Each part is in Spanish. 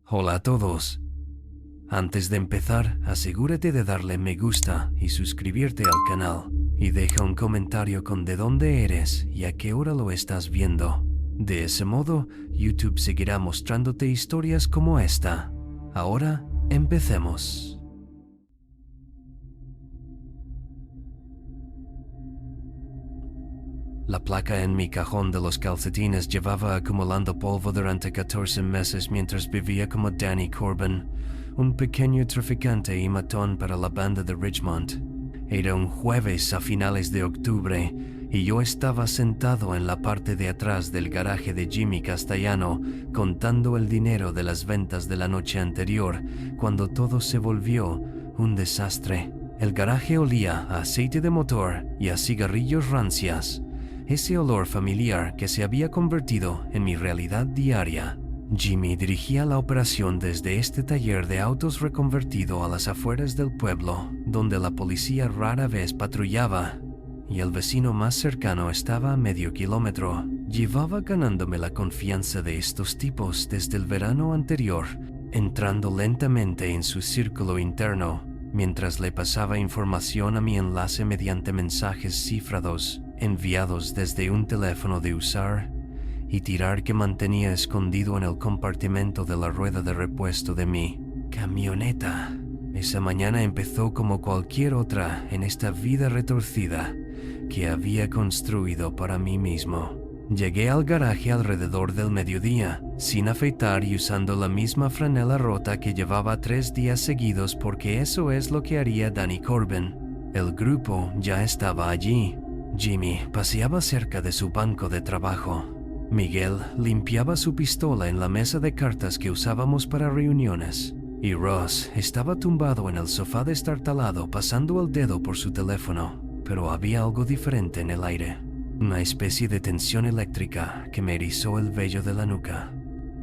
Hola a todos. Antes de empezar, asegúrate de darle me gusta y suscribirte al canal. Y deja un comentario con de dónde eres y a qué hora lo estás viendo. De ese modo, YouTube seguirá mostrándote historias como esta. Ahora, empecemos. La placa en mi cajón de los calcetines llevaba acumulando polvo durante 14 meses mientras vivía como Danny Corbin, un pequeño traficante y matón para la banda de Richmond. Era un jueves a finales de octubre y yo estaba sentado en la parte de atrás del garaje de Jimmy Castellano contando el dinero de las ventas de la noche anterior cuando todo se volvió un desastre. El garaje olía a aceite de motor y a cigarrillos rancias. Ese olor familiar que se había convertido en mi realidad diaria. Jimmy dirigía la operación desde este taller de autos reconvertido a las afueras del pueblo, donde la policía rara vez patrullaba, y el vecino más cercano estaba a medio kilómetro. Llevaba ganándome la confianza de estos tipos desde el verano anterior, entrando lentamente en su círculo interno, mientras le pasaba información a mi enlace mediante mensajes cifrados enviados desde un teléfono de usar y tirar que mantenía escondido en el compartimento de la rueda de repuesto de mi camioneta. Esa mañana empezó como cualquier otra en esta vida retorcida que había construido para mí mismo. Llegué al garaje alrededor del mediodía, sin afeitar y usando la misma franela rota que llevaba 3 días seguidos porque eso es lo que haría Danny Corbin. El grupo ya estaba allí. Jimmy paseaba cerca de su banco de trabajo. Miguel limpiaba su pistola en la mesa de cartas que usábamos para reuniones. Y Ross estaba tumbado en el sofá destartalado pasando el dedo por su teléfono. Pero había algo diferente en el aire. Una especie de tensión eléctrica que me erizó el vello de la nuca.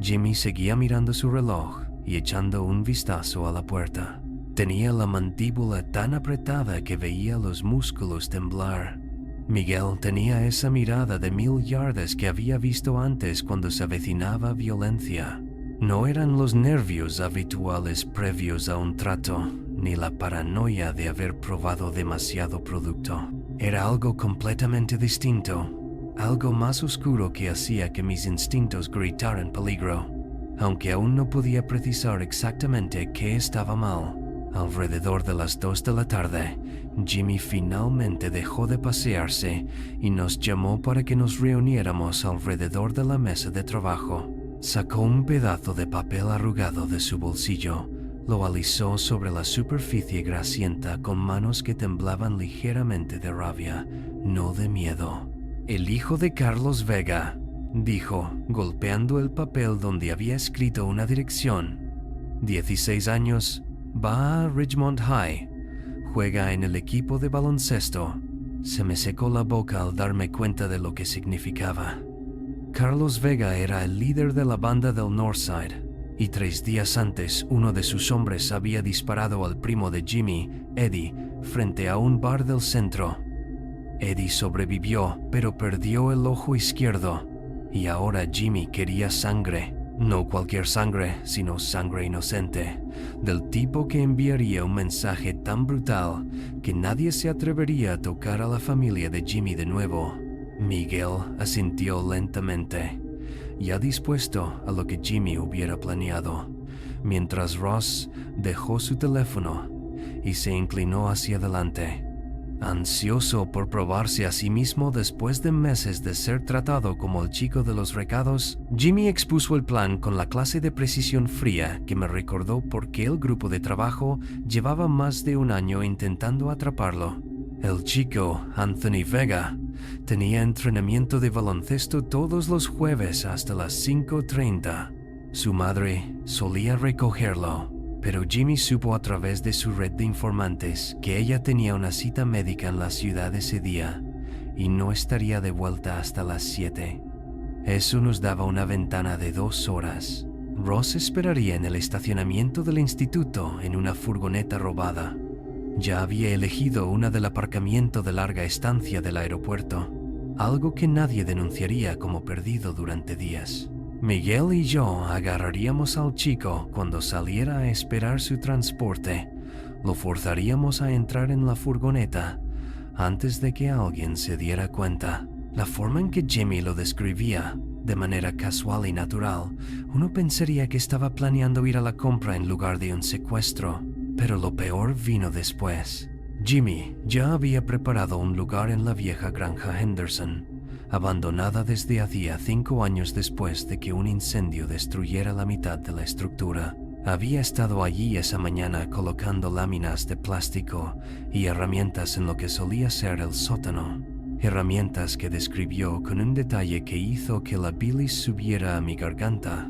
Jimmy seguía mirando su reloj y echando un vistazo a la puerta. Tenía la mandíbula tan apretada que veía los músculos temblar. Miguel tenía esa mirada de 1000 yardas que había visto antes cuando se avecinaba violencia. No eran los nervios habituales previos a un trato, ni la paranoia de haber probado demasiado producto. Era algo completamente distinto, algo más oscuro que hacía que mis instintos gritaran peligro, aunque aún no podía precisar exactamente qué estaba mal. Alrededor de las 2 de la tarde, Jimmy finalmente dejó de pasearse y nos llamó para que nos reuniéramos alrededor de la mesa de trabajo. Sacó un pedazo de papel arrugado de su bolsillo, lo alisó sobre la superficie grasienta con manos que temblaban ligeramente de rabia, no de miedo. «El hijo de Carlos Vega», dijo, golpeando el papel donde había escrito una dirección. 16 años, va a Richmond High, juega en el equipo de baloncesto. Se me secó la boca al darme cuenta de lo que significaba. Carlos Vega era el líder de la banda del Northside, y 3 días antes uno de sus hombres había disparado al primo de Jimmy, Eddie, frente a un bar del centro. Eddie sobrevivió, pero perdió el ojo izquierdo, y ahora Jimmy quería sangre. No cualquier sangre, sino sangre inocente, del tipo que enviaría un mensaje tan brutal que nadie se atrevería a tocar a la familia de Jimmy de nuevo. Miguel asintió lentamente, ya dispuesto a lo que Jimmy hubiera planeado, mientras Ross dejó su teléfono y se inclinó hacia adelante. Ansioso por probarse a sí mismo después de meses de ser tratado como el chico de los recados, Jimmy expuso el plan con la clase de precisión fría que me recordó por qué el grupo de trabajo llevaba más de un año intentando atraparlo. El chico, Anthony Vega, tenía entrenamiento de baloncesto todos los jueves hasta las 5:30. Su madre solía recogerlo, pero Jimmy supo a través de su red de informantes que ella tenía una cita médica en la ciudad ese día y no estaría de vuelta hasta las 7. Eso nos daba una ventana de 2 horas. Ross esperaría en el estacionamiento del instituto en una furgoneta robada. Ya había elegido una del aparcamiento de larga estancia del aeropuerto, algo que nadie denunciaría como perdido durante días. Miguel y yo agarraríamos al chico cuando saliera a esperar su transporte. Lo forzaríamos a entrar en la furgoneta antes de que alguien se diera cuenta. La forma en que Jimmy lo describía, de manera casual y natural, uno pensaría que estaba planeando ir a la compra en lugar de un secuestro. Pero lo peor vino después. Jimmy ya había preparado un lugar en la vieja granja Henderson, abandonada desde hacía 5 años después de que un incendio destruyera la mitad de la estructura. Había estado allí esa mañana colocando láminas de plástico y herramientas en lo que solía ser el sótano. Herramientas que describió con un detalle que hizo que la bilis subiera a mi garganta.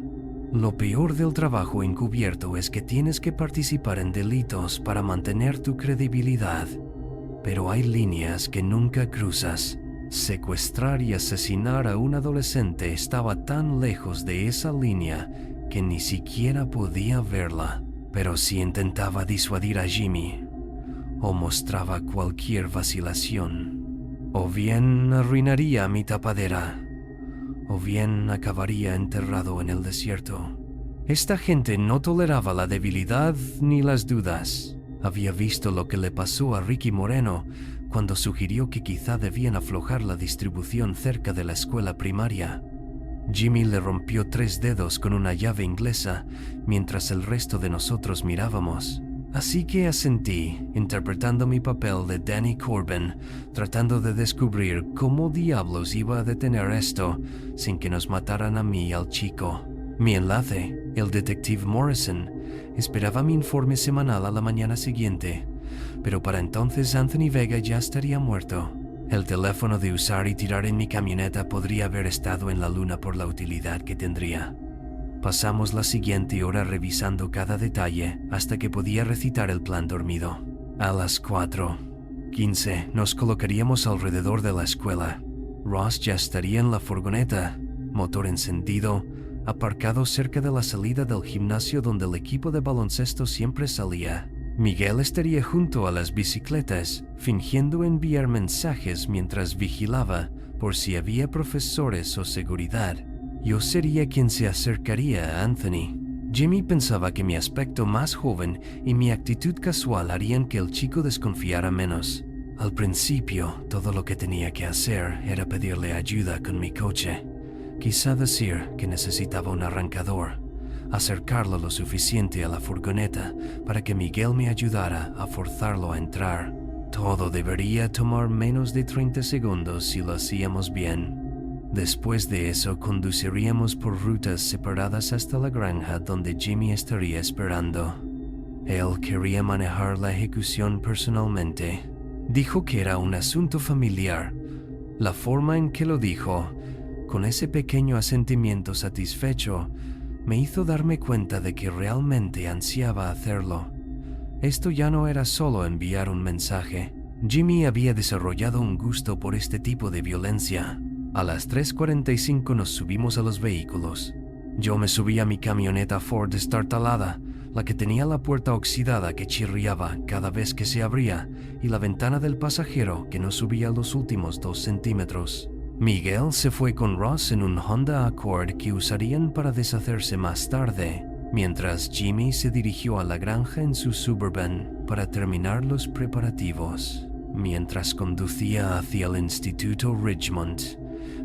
Lo peor del trabajo encubierto es que tienes que participar en delitos para mantener tu credibilidad. Pero hay líneas que nunca cruzas. Secuestrar y asesinar a un adolescente estaba tan lejos de esa línea que ni siquiera podía verla. Pero si intentaba disuadir a Jimmy, o mostraba cualquier vacilación, o bien arruinaría mi tapadera, o bien acabaría enterrado en el desierto. Esta gente no toleraba la debilidad ni las dudas. Había visto lo que le pasó a Ricky Moreno cuando sugirió que quizá debían aflojar la distribución cerca de la escuela primaria. Jimmy le rompió 3 dedos con una llave inglesa mientras el resto de nosotros mirábamos. Así que asentí, interpretando mi papel de Danny Corbin, tratando de descubrir cómo diablos iba a detener esto sin que nos mataran a mí y al chico. Mi enlace, el detective Morrison, esperaba mi informe semanal a la mañana siguiente, pero para entonces Anthony Vega ya estaría muerto. El teléfono de usar y tirar en mi camioneta podría haber estado en la luna por la utilidad que tendría. Pasamos la siguiente hora revisando cada detalle hasta que podía recitar el plan dormido. A las 4:15 nos colocaríamos alrededor de la escuela. Ross ya estaría en la furgoneta, motor encendido, aparcado cerca de la salida del gimnasio donde el equipo de baloncesto siempre salía. Miguel estaría junto a las bicicletas, fingiendo enviar mensajes mientras vigilaba por si había profesores o seguridad. Yo sería quien se acercaría a Anthony. Jimmy pensaba que mi aspecto más joven y mi actitud casual harían que el chico desconfiara menos. Al principio, todo lo que tenía que hacer era pedirle ayuda con mi coche. Quizá decir que necesitaba un arrancador, acercarlo lo suficiente a la furgoneta para que Miguel me ayudara a forzarlo a entrar. Todo debería tomar menos de 30 segundos si lo hacíamos bien. Después de eso, conduciríamos por rutas separadas hasta la granja donde Jimmy estaría esperando. Él quería manejar la ejecución personalmente. Dijo que era un asunto familiar. La forma en que lo dijo, con ese pequeño asentimiento satisfecho, me hizo darme cuenta de que realmente ansiaba hacerlo. Esto ya no era solo enviar un mensaje. Jimmy había desarrollado un gusto por este tipo de violencia. A las 3:45 nos subimos a los vehículos. Yo me subí a mi camioneta Ford destartalada, la que tenía la puerta oxidada que chirriaba cada vez que se abría y la ventana del pasajero que no subía los últimos 2 centímetros. Miguel se fue con Ross en un Honda Accord que usarían para deshacerse más tarde, mientras Jimmy se dirigió a la granja en su Suburban para terminar los preparativos. Mientras conducía hacia el Instituto Ridgemont,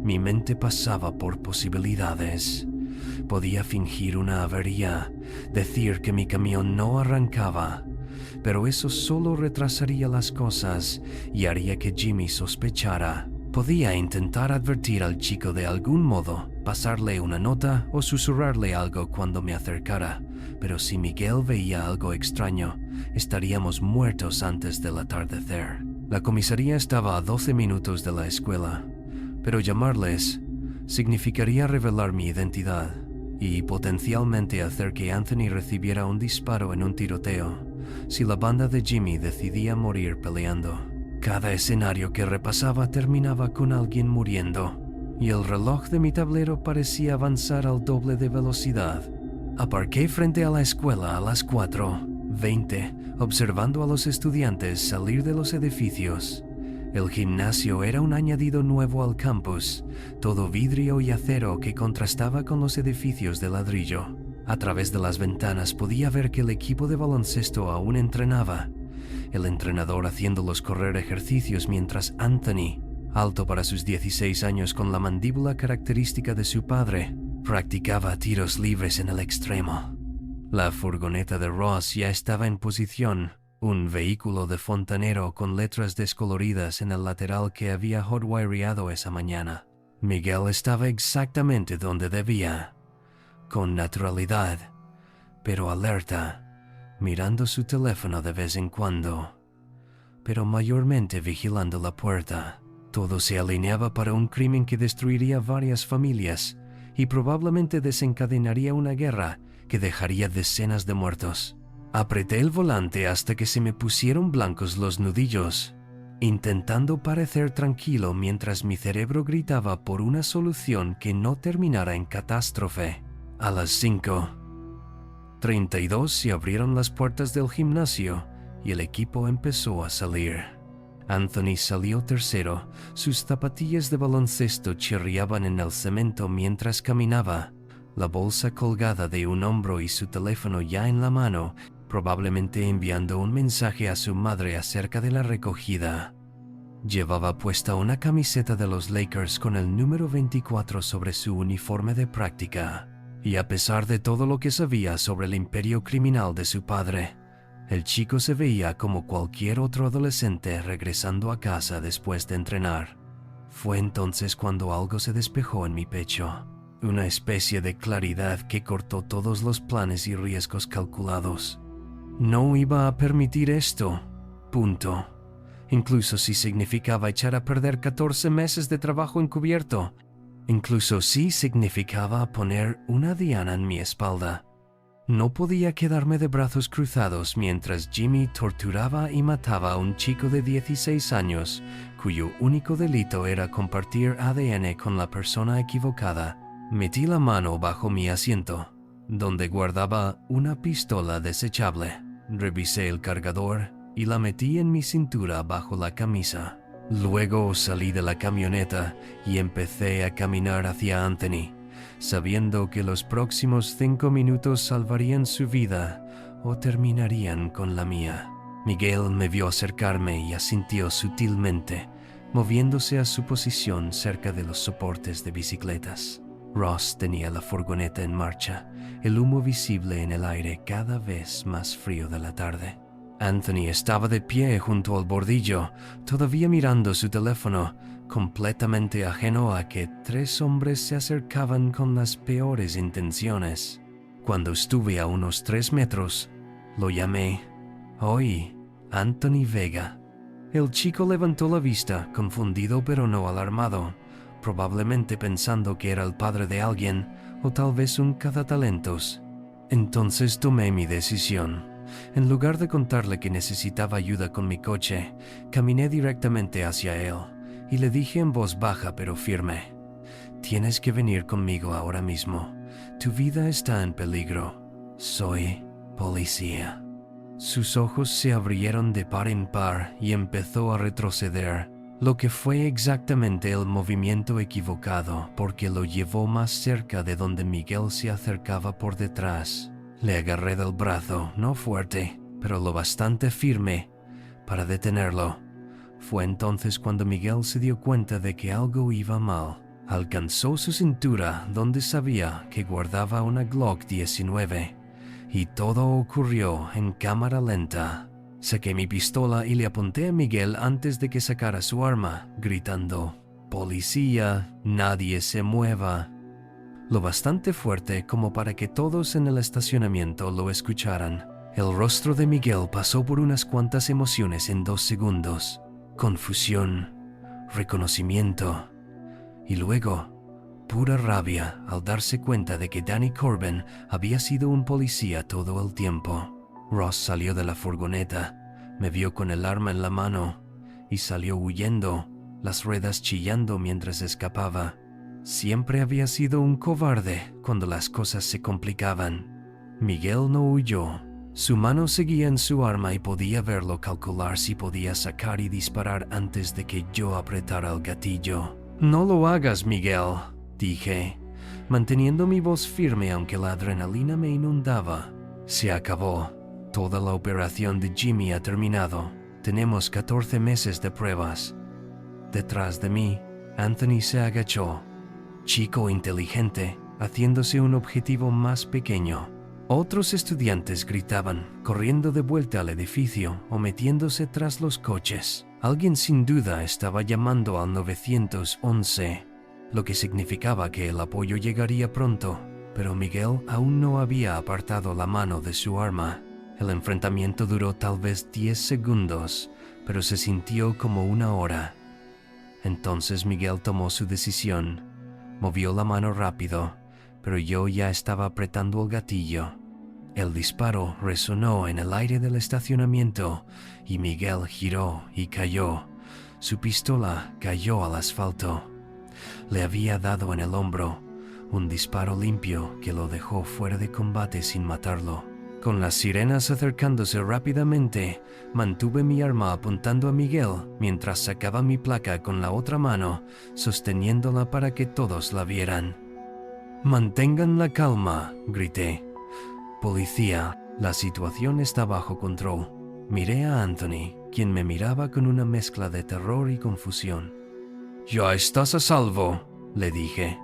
mi mente pasaba por posibilidades. Podía fingir una avería, decir que mi camión no arrancaba, pero eso solo retrasaría las cosas y haría que Jimmy sospechara. Podía intentar advertir al chico de algún modo, pasarle una nota o susurrarle algo cuando me acercara, pero si Miguel veía algo extraño, estaríamos muertos antes del atardecer. La comisaría estaba a 12 minutos de la escuela, pero llamarles significaría revelar mi identidad y potencialmente hacer que Anthony recibiera un disparo en un tiroteo si la banda de Jimmy decidía morir peleando. Cada escenario que repasaba terminaba con alguien muriendo, y el reloj de mi tablero parecía avanzar al doble de velocidad. Aparqué frente a la escuela a las 4:20, observando a los estudiantes salir de los edificios. El gimnasio era un añadido nuevo al campus, todo vidrio y acero que contrastaba con los edificios de ladrillo. A través de las ventanas podía ver que el equipo de baloncesto aún entrenaba, el entrenador haciéndolos correr ejercicios mientras Anthony, alto para sus 16 años con la mandíbula característica de su padre, practicaba tiros libres en el extremo. La furgoneta de Ross ya estaba en posición, un vehículo de fontanero con letras descoloridas en el lateral que había hotwireado esa mañana. Miguel estaba exactamente donde debía, con naturalidad, pero alerta, mirando su teléfono de vez en cuando, pero mayormente vigilando la puerta. Todo se alineaba para un crimen que destruiría varias familias y probablemente desencadenaría una guerra que dejaría decenas de muertos. Apreté el volante hasta que se me pusieron blancos los nudillos, intentando parecer tranquilo mientras mi cerebro gritaba por una solución que no terminara en catástrofe. A las 5:32 se abrieron las puertas del gimnasio y el equipo empezó a salir. Anthony salió tercero, sus zapatillas de baloncesto chirriaban en el cemento mientras caminaba, la bolsa colgada de un hombro y su teléfono ya en la mano, probablemente enviando un mensaje a su madre acerca de la recogida. Llevaba puesta una camiseta de los Lakers con el número 24 sobre su uniforme de práctica, y a pesar de todo lo que sabía sobre el imperio criminal de su padre, el chico se veía como cualquier otro adolescente regresando a casa después de entrenar. Fue entonces cuando algo se despejó en mi pecho, una especie de claridad que cortó todos los planes y riesgos calculados. No iba a permitir esto, punto. Incluso si significaba echar a perder 14 meses de trabajo encubierto, incluso si significaba poner una diana en mi espalda. No podía quedarme de brazos cruzados mientras Jimmy torturaba y mataba a un chico de 16 años, cuyo único delito era compartir ADN con la persona equivocada. Metí la mano bajo mi asiento, donde guardaba una pistola desechable. Revisé el cargador y la metí en mi cintura bajo la camisa. Luego salí de la camioneta y empecé a caminar hacia Anthony, sabiendo que los próximos 5 minutos salvarían su vida o terminarían con la mía. Miguel me vio acercarme y asintió sutilmente, moviéndose a su posición cerca de los soportes de bicicletas. Ross tenía la furgoneta en marcha, el humo visible en el aire cada vez más frío de la tarde. Anthony estaba de pie junto al bordillo, todavía mirando su teléfono, completamente ajeno a que 3 hombres se acercaban con las peores intenciones. Cuando estuve a unos 3 metros, lo llamé. «Oye, Anthony Vega». El chico levantó la vista, confundido pero no alarmado, probablemente pensando que era el padre de alguien o tal vez un cazatalentos. Entonces tomé mi decisión. En lugar de contarle que necesitaba ayuda con mi coche, caminé directamente hacia él y le dije en voz baja pero firme: «Tienes que venir conmigo ahora mismo. Tu vida está en peligro. Soy policía». Sus ojos se abrieron de par en par y empezó a retroceder, lo que fue exactamente el movimiento equivocado porque lo llevó más cerca de donde Miguel se acercaba por detrás. Le agarré del brazo, no fuerte, pero lo bastante firme para detenerlo. Fue entonces cuando Miguel se dio cuenta de que algo iba mal. Alcanzó su cintura donde sabía que guardaba una Glock 19 y todo ocurrió en cámara lenta. Saqué mi pistola y le apunté a Miguel antes de que sacara su arma, gritando: «Policía, nadie se mueva», lo bastante fuerte como para que todos en el estacionamiento lo escucharan. El rostro de Miguel pasó por unas cuantas emociones en 2 segundos: confusión, reconocimiento y luego pura rabia al darse cuenta de que Danny Corbin había sido un policía todo el tiempo. Ross salió de la furgoneta, me vio con el arma en la mano y salió huyendo, las ruedas chillando mientras escapaba. Siempre había sido un cobarde cuando las cosas se complicaban. Miguel no huyó, Su mano seguía en su arma y podía verlo calcular si podía sacar y disparar antes de que yo apretara el gatillo. «No lo hagas, Miguel», dije, manteniendo mi voz firme aunque la adrenalina me inundaba. «Se acabó. Toda la operación de Jimmy ha terminado. Tenemos 14 meses de pruebas». Detrás de mí, Anthony se agachó, chico inteligente, haciéndose un objetivo más pequeño. Otros estudiantes gritaban, corriendo de vuelta al edificio o metiéndose tras los coches. Alguien sin duda estaba llamando al 911, lo que significaba que el apoyo llegaría pronto, pero Miguel aún no había apartado la mano de su arma. El enfrentamiento duró tal vez 10 segundos, pero se sintió como una hora. Entonces Miguel tomó su decisión. Movió la mano rápido, pero yo ya estaba apretando el gatillo. El disparo resonó en el aire del estacionamiento y Miguel giró y cayó. Su pistola cayó al asfalto. Le había dado en el hombro, un disparo limpio que lo dejó fuera de combate sin matarlo. Con las sirenas acercándose rápidamente, mantuve mi arma apuntando a Miguel mientras sacaba mi placa con la otra mano, sosteniéndola para que todos la vieran. «Mantengan la calma», grité. «Policía, la situación está bajo control». Miré a Anthony, quien me miraba con una mezcla de terror y confusión. «Ya estás a salvo», le dije.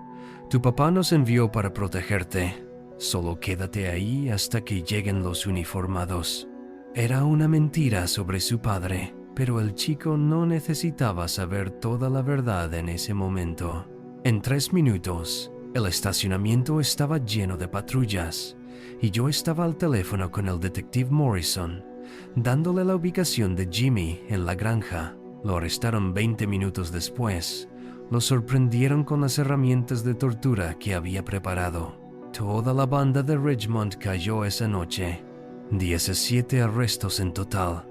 «Tu papá nos envió para protegerte. Solo quédate ahí hasta que lleguen los uniformados». Era una mentira sobre su padre, pero el chico no necesitaba saber toda la verdad en ese momento. En 3 minutos, el estacionamiento estaba lleno de patrullas, y yo estaba al teléfono con el detective Morrison, dándole la ubicación de Jimmy en la granja. Lo arrestaron 20 minutos después. Lo sorprendieron con las herramientas de tortura que había preparado. Toda la banda de Ridgemont cayó esa noche. 17 arrestos en total,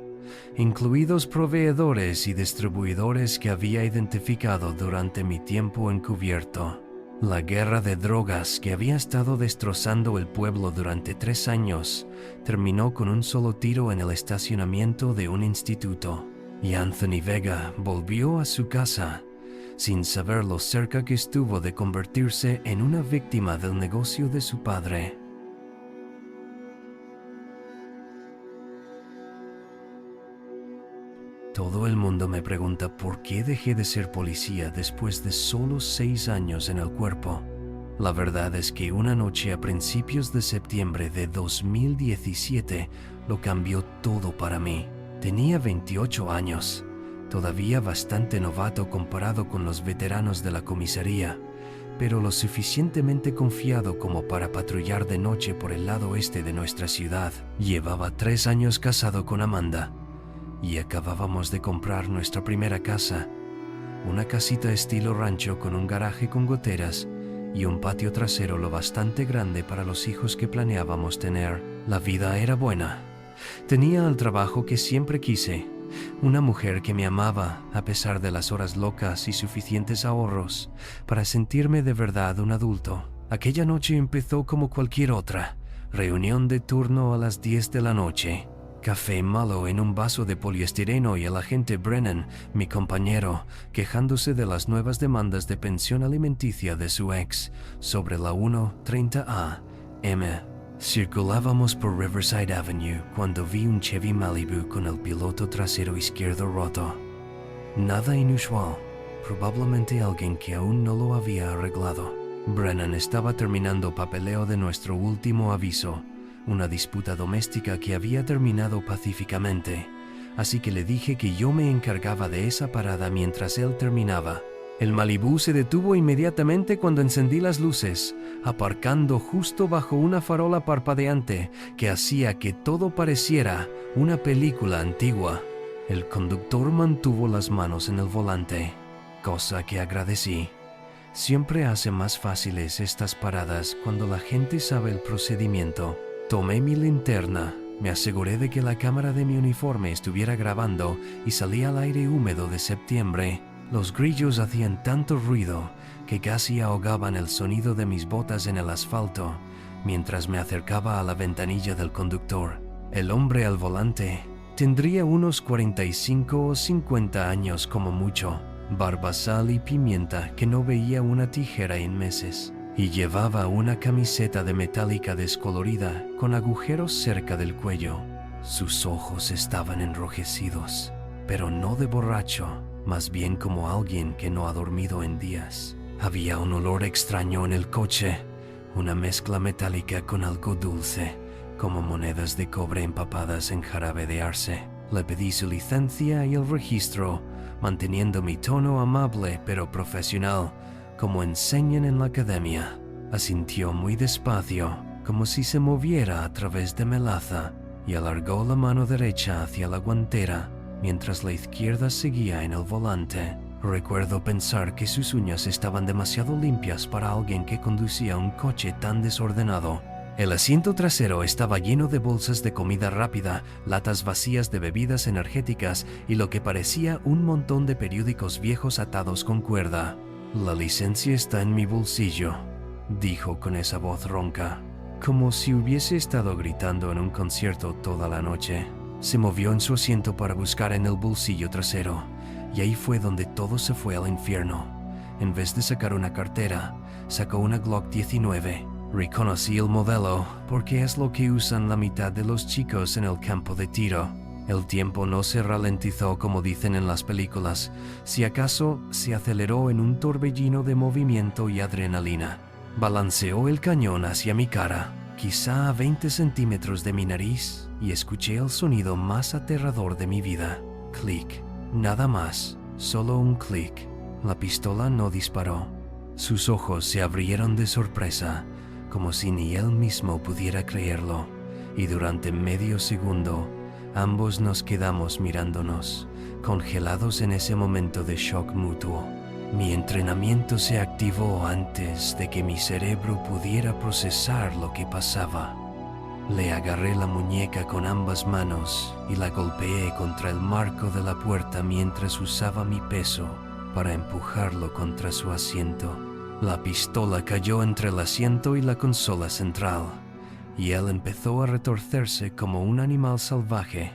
incluidos proveedores y distribuidores que había identificado durante mi tiempo encubierto. La guerra de drogas que había estado destrozando el pueblo durante 3 años terminó con un solo tiro en el estacionamiento de un instituto, y Anthony Vega volvió a su casa sin saber lo cerca que estuvo de convertirse en una víctima del negocio de su padre. Todo el mundo me pregunta por qué dejé de ser policía después de solo 6 años en el cuerpo. La verdad es que una noche a principios de septiembre de 2017 lo cambió todo para mí. Tenía 28 años, todavía bastante novato comparado con los veteranos de la comisaría, pero lo suficientemente confiado como para patrullar de noche por el lado este de nuestra ciudad. Llevaba 3 años casado con Amanda, y acabábamos de comprar nuestra primera casa, una casita estilo rancho con un garaje con goteras y un patio trasero lo bastante grande para los hijos que planeábamos tener. La vida era buena. Tenía el trabajo que siempre quise, una mujer que me amaba a pesar de las horas locas y suficientes ahorros para sentirme de verdad un adulto. Aquella noche empezó como cualquier otra, reunión de turno a las 10 de la noche. Café malo en un vaso de poliestireno y el agente Brennan, mi compañero, quejándose de las nuevas demandas de pensión alimenticia de su ex sobre la 130A M. Circulábamos por Riverside Avenue cuando vi un Chevy Malibu con el piloto trasero izquierdo roto. Nada inusual, probablemente alguien que aún no lo había arreglado. Brennan estaba terminando papeleo de nuestro último aviso, una disputa doméstica que había terminado pacíficamente, así que le dije que yo me encargaba de esa parada mientras él terminaba. El Malibu se detuvo inmediatamente cuando encendí las luces, aparcando justo bajo una farola parpadeante que hacía que todo pareciera una película antigua. El conductor mantuvo las manos en el volante, cosa que agradecí. Siempre hace más fáciles estas paradas cuando la gente sabe el procedimiento. Tomé mi linterna, me aseguré de que la cámara de mi uniforme estuviera grabando y salí al aire húmedo de septiembre. Los grillos hacían tanto ruido que casi ahogaban el sonido de mis botas en el asfalto mientras me acercaba a la ventanilla del conductor. El hombre al volante tendría unos 45 o 50 años como mucho, barba, sal y pimienta que no veía una tijera en meses, y llevaba una camiseta de metálica descolorida con agujeros cerca del cuello. Sus ojos estaban enrojecidos, pero no de borracho, más bien como alguien que no ha dormido en días. Había un olor extraño en el coche, una mezcla metálica con algo dulce, como monedas de cobre empapadas en jarabe de arce. Le pedí su licencia y el registro, manteniendo mi tono amable pero profesional, como enseñan en la academia. Asintió muy despacio, como si se moviera a través de melaza, y alargó la mano derecha hacia la guantera, mientras la izquierda seguía en el volante. Recuerdo pensar que sus uñas estaban demasiado limpias para alguien que conducía un coche tan desordenado. El asiento trasero estaba lleno de bolsas de comida rápida, latas vacías de bebidas energéticas y lo que parecía un montón de periódicos viejos atados con cuerda. «La licencia está en mi bolsillo», dijo con esa voz ronca, como si hubiese estado gritando en un concierto toda la noche. Se movió en su asiento para buscar en el bolsillo trasero, y ahí fue donde todo se fue al infierno. En vez de sacar una cartera, sacó una Glock 19. Reconocí el modelo porque es lo que usan la mitad de los chicos en el campo de tiro. El tiempo no se ralentizó como dicen en las películas, si acaso se aceleró en un torbellino de movimiento y adrenalina. Balanceó el cañón hacia mi cara, quizá a 20 centímetros de mi nariz, y escuché el sonido más aterrador de mi vida. Clic. Nada más, solo un clic. La pistola no disparó. Sus ojos se abrieron de sorpresa, como si ni él mismo pudiera creerlo, y durante medio segundo, ambos nos quedamos mirándonos, congelados en ese momento de shock mutuo. Mi entrenamiento se activó antes de que mi cerebro pudiera procesar lo que pasaba. Le agarré la muñeca con ambas manos y la golpeé contra el marco de la puerta mientras usaba mi peso para empujarlo contra su asiento. La pistola cayó entre el asiento y la consola central, y él empezó a retorcerse como un animal salvaje,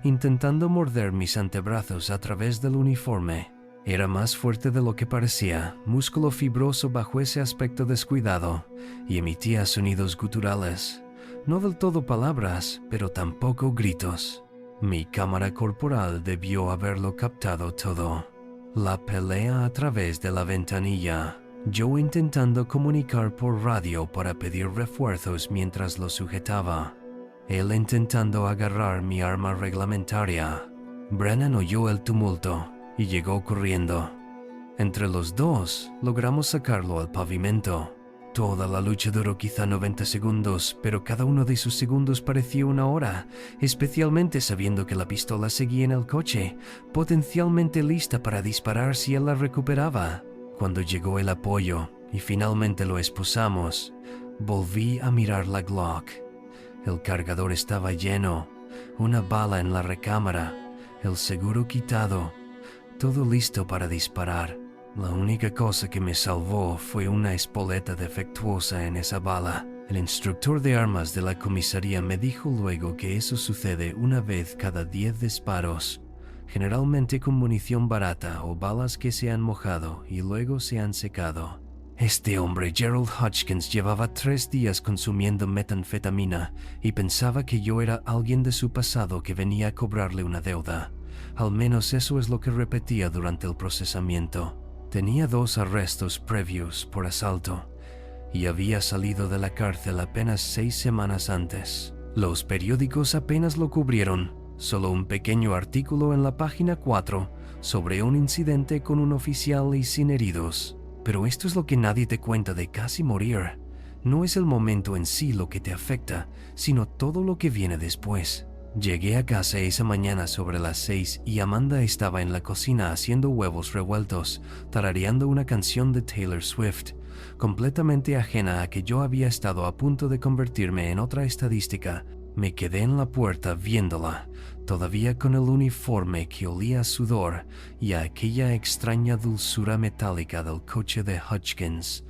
intentando morder mis antebrazos a través del uniforme. Era más fuerte de lo que parecía, músculo fibroso bajo ese aspecto descuidado, y emitía sonidos guturales, no del todo palabras, pero tampoco gritos. Mi cámara corporal debió haberlo captado todo. La pelea a través de la ventanilla, yo intentando comunicar por radio para pedir refuerzos mientras lo sujetaba, él intentando agarrar mi arma reglamentaria. Brennan oyó el tumulto y llegó corriendo. Entre los dos logramos sacarlo al pavimento. Toda la lucha duró quizá 90 segundos, pero cada uno de esos segundos parecía una hora, especialmente sabiendo que la pistola seguía en el coche, potencialmente lista para disparar si él la recuperaba. Cuando llegó el apoyo y finalmente lo esposamos, volví a mirar la Glock. El cargador estaba lleno, una bala en la recámara, el seguro quitado, todo listo para disparar. La única cosa que me salvó fue una espoleta defectuosa en esa bala. El instructor de armas de la comisaría me dijo luego que eso sucede una vez cada 10 disparos, generalmente con munición barata o balas que se han mojado y luego se han secado. Este hombre, Gerald Hodgkins, llevaba 3 días consumiendo metanfetamina y pensaba que yo era alguien de su pasado que venía a cobrarle una deuda. Al menos eso es lo que repetía durante el procesamiento. Tenía 2 arrestos previos por asalto y había salido de la cárcel apenas 6 semanas antes. Los periódicos apenas lo cubrieron, solo un pequeño artículo en la página 4 sobre un incidente con un oficial y sin heridos. Pero esto es lo que nadie te cuenta de casi morir. No es el momento en sí lo que te afecta, sino todo lo que viene después. Llegué a casa esa mañana sobre las 6 y Amanda estaba en la cocina haciendo huevos revueltos, tarareando una canción de Taylor Swift, completamente ajena a que yo había estado a punto de convertirme en otra estadística. Me quedé en la puerta viéndola, todavía con el uniforme que olía a sudor y a aquella extraña dulzura metálica del coche de Hodgkins,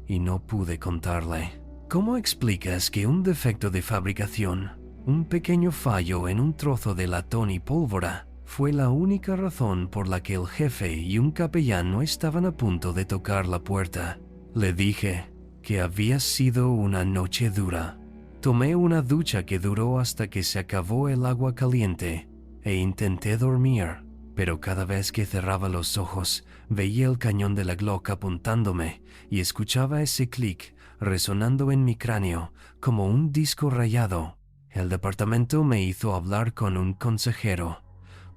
y no pude contarle. ¿Cómo explicas que un defecto de fabricación Un pequeño fallo en un trozo de latón y pólvora fue la única razón por la que el jefe y un capellán no estaban a punto de tocar la puerta. Le dije que había sido una noche dura. Tomé una ducha que duró hasta que se acabó el agua caliente e intenté dormir, pero cada vez que cerraba los ojos veía el cañón de la Glock apuntándome y escuchaba ese clic resonando en mi cráneo como un disco rayado. El departamento me hizo hablar con un consejero,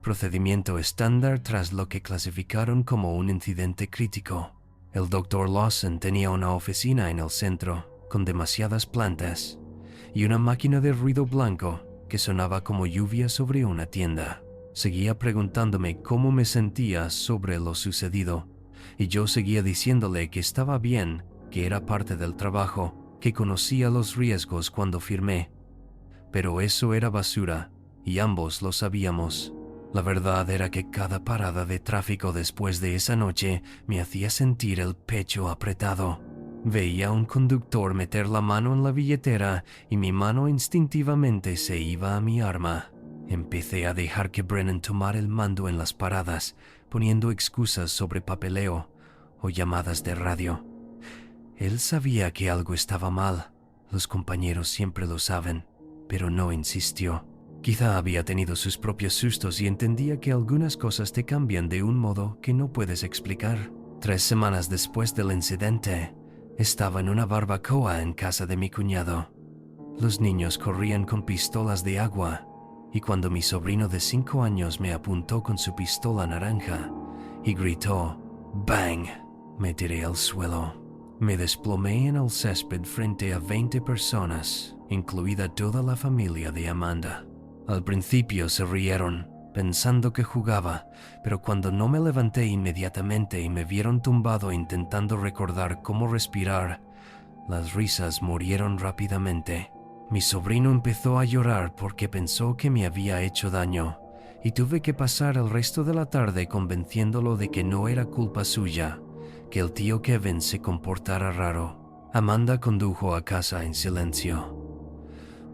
procedimiento estándar tras lo que clasificaron como un incidente crítico. El Dr. Lawson tenía una oficina en el centro, con demasiadas plantas, y una máquina de ruido blanco que sonaba como lluvia sobre una tienda. Seguía preguntándome cómo me sentía sobre lo sucedido, y yo seguía diciéndole que estaba bien, que era parte del trabajo, que conocía los riesgos cuando firmé. Pero eso era basura, y ambos lo sabíamos. La verdad era que cada parada de tráfico después de esa noche me hacía sentir el pecho apretado. Veía a un conductor meter la mano en la billetera y mi mano instintivamente se iba a mi arma. Empecé a dejar que Brennan tomara el mando en las paradas, poniendo excusas sobre papeleo o llamadas de radio. Él sabía que algo estaba mal. Los compañeros siempre lo saben, pero no insistió. Quizá había tenido sus propios sustos y entendía que algunas cosas te cambian de un modo que no puedes explicar. 3 semanas después del incidente, estaba en una barbacoa en casa de mi cuñado. Los niños corrían con pistolas de agua, y cuando mi sobrino de 5 años me apuntó con su pistola naranja y gritó «¡Bang!», me tiré al suelo. Me desplomé en el césped frente a 20 personas, incluida toda la familia de Amanda. Al principio se rieron, pensando que jugaba, pero cuando no me levanté inmediatamente y me vieron tumbado intentando recordar cómo respirar, las risas murieron rápidamente. Mi sobrino empezó a llorar porque pensó que me había hecho daño, y tuve que pasar el resto de la tarde convenciéndolo de que no era culpa suya, que el tío Kevin se comportara raro. Amanda condujo a casa en silencio,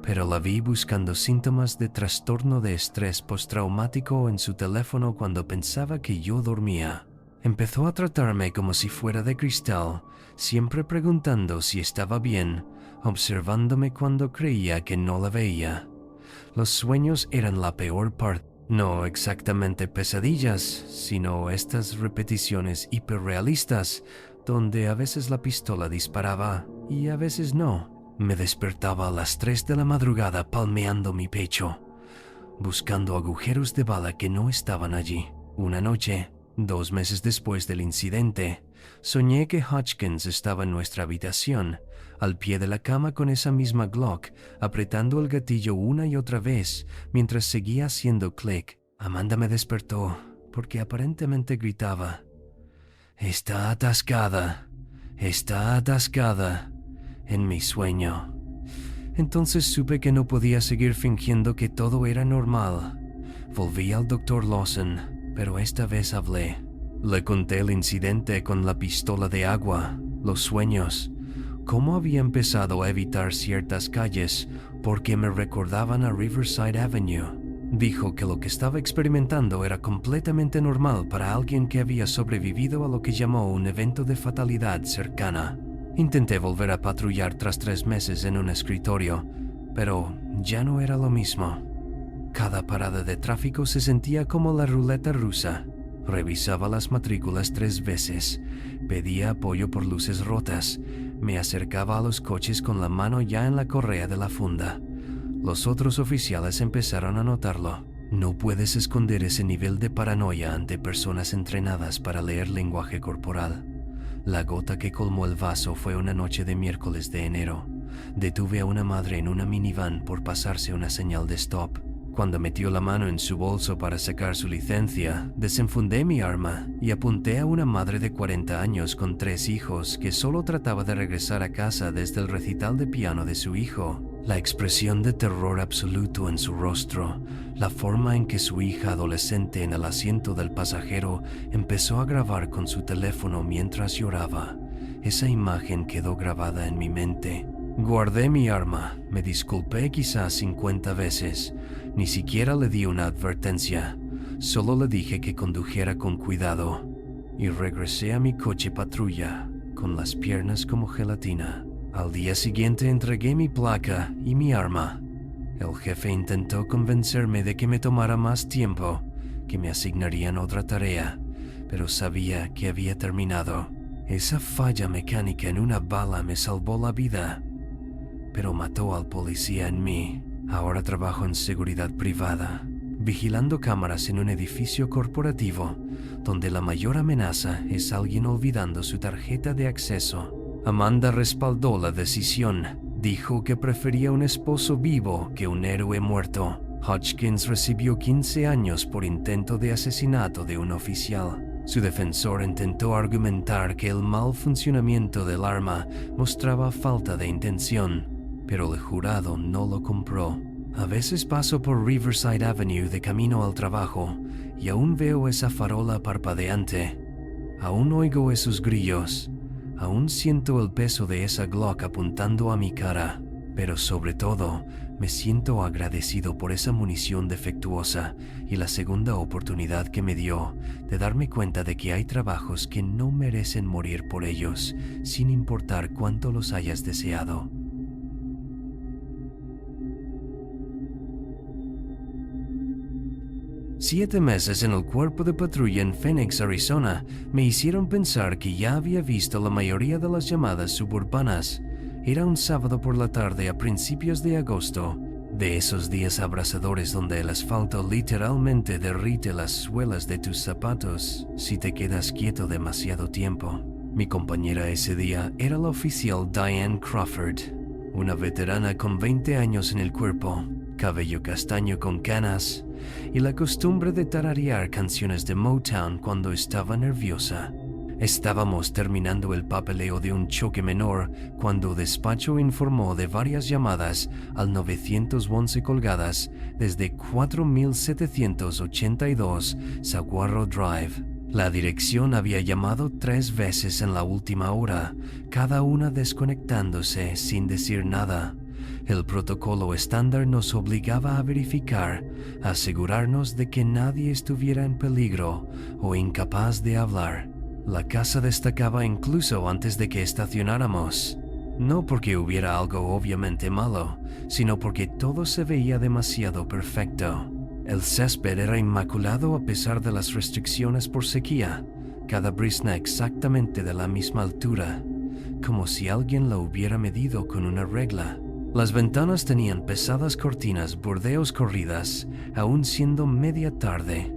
pero la vi buscando síntomas de trastorno de estrés postraumático en su teléfono cuando pensaba que yo dormía. Empezó a tratarme como si fuera de cristal, siempre preguntando si estaba bien, observándome cuando creía que no la veía. Los sueños eran la peor parte. No exactamente pesadillas, sino estas repeticiones hiperrealistas, donde a veces la pistola disparaba y a veces no. Me despertaba a las 3 de la madrugada palmeando mi pecho, buscando agujeros de bala que no estaban allí. Una noche, 2 meses después del incidente, soñé que Hodgkins estaba en nuestra habitación, al pie de la cama con esa misma Glock, apretando el gatillo una y otra vez mientras seguía haciendo clic. Amanda me despertó porque aparentemente gritaba: «Está atascada, está atascada», en mi sueño. Entonces supe que no podía seguir fingiendo que todo era normal. Volví al Dr. Lawson, pero esta vez hablé. Le conté el incidente con la pistola de agua, los sueños, cómo había empezado a evitar ciertas calles porque me recordaban a Riverside Avenue. Dijo que lo que estaba experimentando era completamente normal para alguien que había sobrevivido a lo que llamó un evento de fatalidad cercana. Intenté volver a patrullar tras 3 meses en un escritorio, pero ya no era lo mismo. Cada parada de tráfico se sentía como la ruleta rusa. Revisaba las matrículas 3 veces, pedía apoyo por luces rotas, me acercaba a los coches con la mano ya en la correa de la funda. Los otros oficiales empezaron a notarlo. No puedes esconder ese nivel de paranoia ante personas entrenadas para leer lenguaje corporal. La gota que colmó el vaso fue una noche de miércoles de enero. Detuve a una madre en una minivan por pasarse una señal de stop. Cuando metió la mano en su bolso para sacar su licencia, desenfundé mi arma y apunté a una madre de 40 años con 3 hijos que solo trataba de regresar a casa desde el recital de piano de su hijo. La expresión de terror absoluto en su rostro, la forma en que su hija adolescente en el asiento del pasajero empezó a grabar con su teléfono mientras lloraba. Esa imagen quedó grabada en mi mente. Guardé mi arma, me disculpé quizás 50 veces, ni siquiera le di una advertencia, solo le dije que condujera con cuidado, y regresé a mi coche patrulla, con las piernas como gelatina. Al día siguiente entregué mi placa y mi arma. El jefe intentó convencerme de que me tomara más tiempo, que me asignarían otra tarea, pero sabía que había terminado. Esa falla mecánica en una bala me salvó la vida, pero mató al policía en mí. Ahora trabajo en seguridad privada, vigilando cámaras en un edificio corporativo, donde la mayor amenaza es alguien olvidando su tarjeta de acceso. Amanda respaldó la decisión. Dijo que prefería un esposo vivo que un héroe muerto. Hodgkins recibió 15 años por intento de asesinato de un oficial. Su defensor intentó argumentar que el mal funcionamiento del arma mostraba falta de intención, pero el jurado no lo compró. A veces paso por Riverside Avenue de camino al trabajo y aún veo esa farola parpadeante. Aún oigo esos grillos. Aún siento el peso de esa Glock apuntando a mi cara, pero sobre todo me siento agradecido por esa munición defectuosa y la segunda oportunidad que me dio de darme cuenta de que hay trabajos que no merecen morir por ellos, sin importar cuánto los hayas deseado. Siete meses en el cuerpo de patrulla en Phoenix, Arizona, me hicieron pensar que ya había visto la mayoría de las llamadas suburbanas. Era un sábado por la tarde a principios de agosto, de esos días abrasadores donde el asfalto literalmente derrite las suelas de tus zapatos si te quedas quieto demasiado tiempo. Mi compañera ese día era la oficial Diane Crawford, una veterana con 20 años en el cuerpo, cabello castaño con canas y la costumbre de tararear canciones de Motown cuando estaba nerviosa. Estábamos terminando el papeleo de un choque menor cuando despacho informó de varias llamadas al 911 colgadas desde 4782 Saguaro Drive. La dirección había llamado 3 veces en la última hora, cada una desconectándose sin decir nada. El protocolo estándar nos obligaba a verificar, asegurarnos de que nadie estuviera en peligro o incapaz de hablar. La casa destacaba incluso antes de que estacionáramos. No porque hubiera algo obviamente malo, sino porque todo se veía demasiado perfecto. El césped era inmaculado a pesar de las restricciones por sequía, cada brizna exactamente de la misma altura, como si alguien la hubiera medido con una regla. Las ventanas tenían pesadas cortinas burdeos corridas, aún siendo media tarde,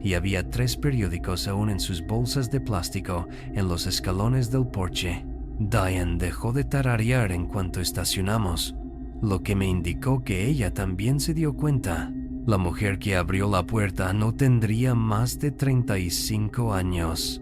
y había 3 periódicos aún en sus bolsas de plástico en los escalones del porche. Diane dejó de tararear en cuanto estacionamos, lo que me indicó que ella también se dio cuenta. La mujer que abrió la puerta no tendría más de 35 años.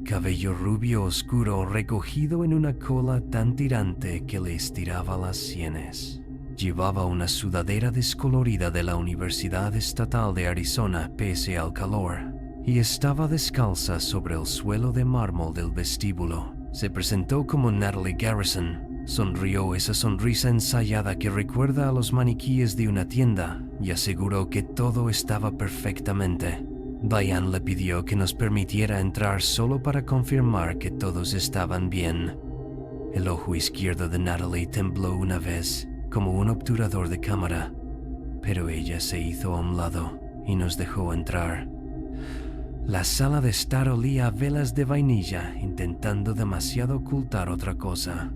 Cabello rubio oscuro recogido en una cola tan tirante que le estiraba las sienes. Llevaba una sudadera descolorida de la Universidad Estatal de Arizona pese al calor, y estaba descalza sobre el suelo de mármol del vestíbulo. Se presentó como Natalie Garrison. Sonrió esa sonrisa ensayada que recuerda a los maniquíes de una tienda y aseguró que todo estaba perfectamente. Diane le pidió que nos permitiera entrar solo para confirmar que todos estaban bien. El ojo izquierdo de Natalie tembló una vez, como un obturador de cámara, pero ella se hizo a un lado y nos dejó entrar. La sala de estar olía a velas de vainilla, intentando demasiado ocultar otra cosa.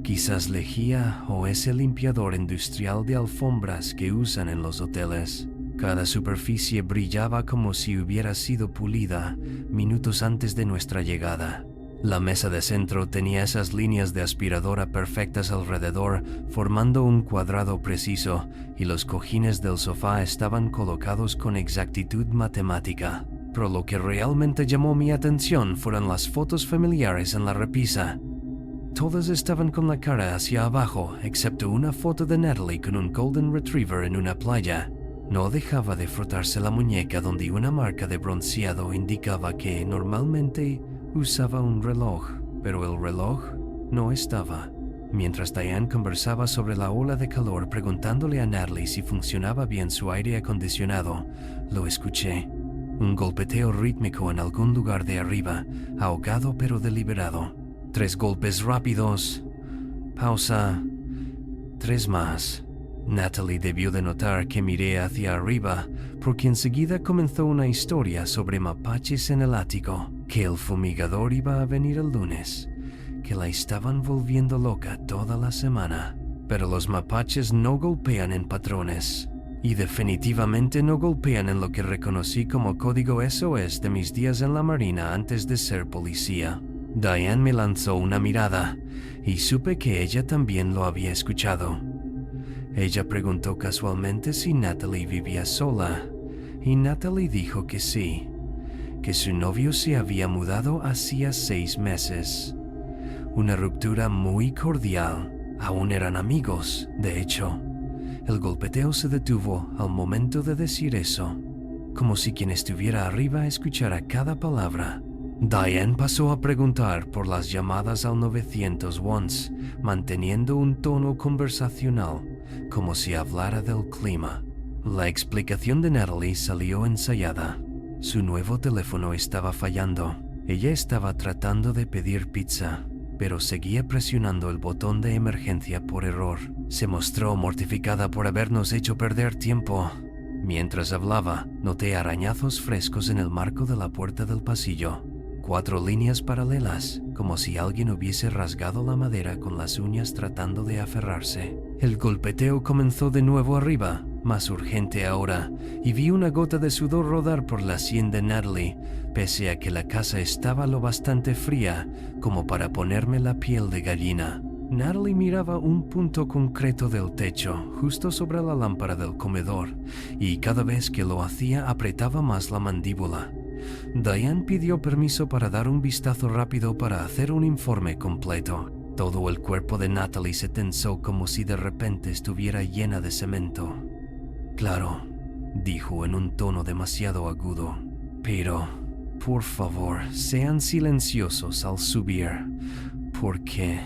Quizás lejía o ese limpiador industrial de alfombras que usan en los hoteles. Cada superficie brillaba como si hubiera sido pulida minutos antes de nuestra llegada. La mesa de centro tenía esas líneas de aspiradora perfectas alrededor, formando un cuadrado preciso, y los cojines del sofá estaban colocados con exactitud matemática. Pero lo que realmente llamó mi atención fueron las fotos familiares en la repisa. Todas estaban con la cara hacia abajo, excepto una foto de Natalie con un Golden Retriever en una playa. No dejaba de frotarse la muñeca donde una marca de bronceado indicaba que normalmente usaba un reloj, pero el reloj no estaba. Mientras Diane conversaba sobre la ola de calor preguntándole a Natalie si funcionaba bien su aire acondicionado, lo escuché. Un golpeteo rítmico en algún lugar de arriba, ahogado pero deliberado. 3 golpes rápidos. Pausa. 3 más. Natalie debió de notar que miré hacia arriba, porque enseguida comenzó una historia sobre mapaches en el ático, que el fumigador iba a venir el lunes, que la estaban volviendo loca toda la semana. Pero los mapaches no golpean en patrones, y definitivamente no golpean en lo que reconocí como código SOS de mis días en la marina antes de ser policía. Diane me lanzó una mirada, y supe que ella también lo había escuchado. Ella preguntó casualmente si Natalie vivía sola, y Natalie dijo que sí, que su novio se había mudado hacía 6 meses. Una ruptura muy cordial, aún eran amigos, de hecho. El golpeteo se detuvo al momento de decir eso, como si quien estuviera arriba escuchara cada palabra. Diane pasó a preguntar por las llamadas al 911, manteniendo un tono conversacional, como si hablara del clima. La explicación de Natalie salió ensayada. Su nuevo teléfono estaba fallando. Ella estaba tratando de pedir pizza, pero seguía presionando el botón de emergencia por error. Se mostró mortificada por habernos hecho perder tiempo. Mientras hablaba, noté arañazos frescos en el marco de la puerta del pasillo. 4 líneas paralelas, como si alguien hubiese rasgado la madera con las uñas tratando de aferrarse. El golpeteo comenzó de nuevo arriba, más urgente ahora, y vi una gota de sudor rodar por la sien de Natalie, pese a que la casa estaba lo bastante fría como para ponerme la piel de gallina. Natalie miraba un punto concreto del techo, justo sobre la lámpara del comedor, y cada vez que lo hacía apretaba más la mandíbula. Diane pidió permiso para dar un vistazo rápido para hacer un informe completo. Todo el cuerpo de Natalie se tensó como si de repente estuviera llena de cemento. «Claro», dijo en un tono demasiado agudo, «pero, por favor, sean silenciosos al subir, porque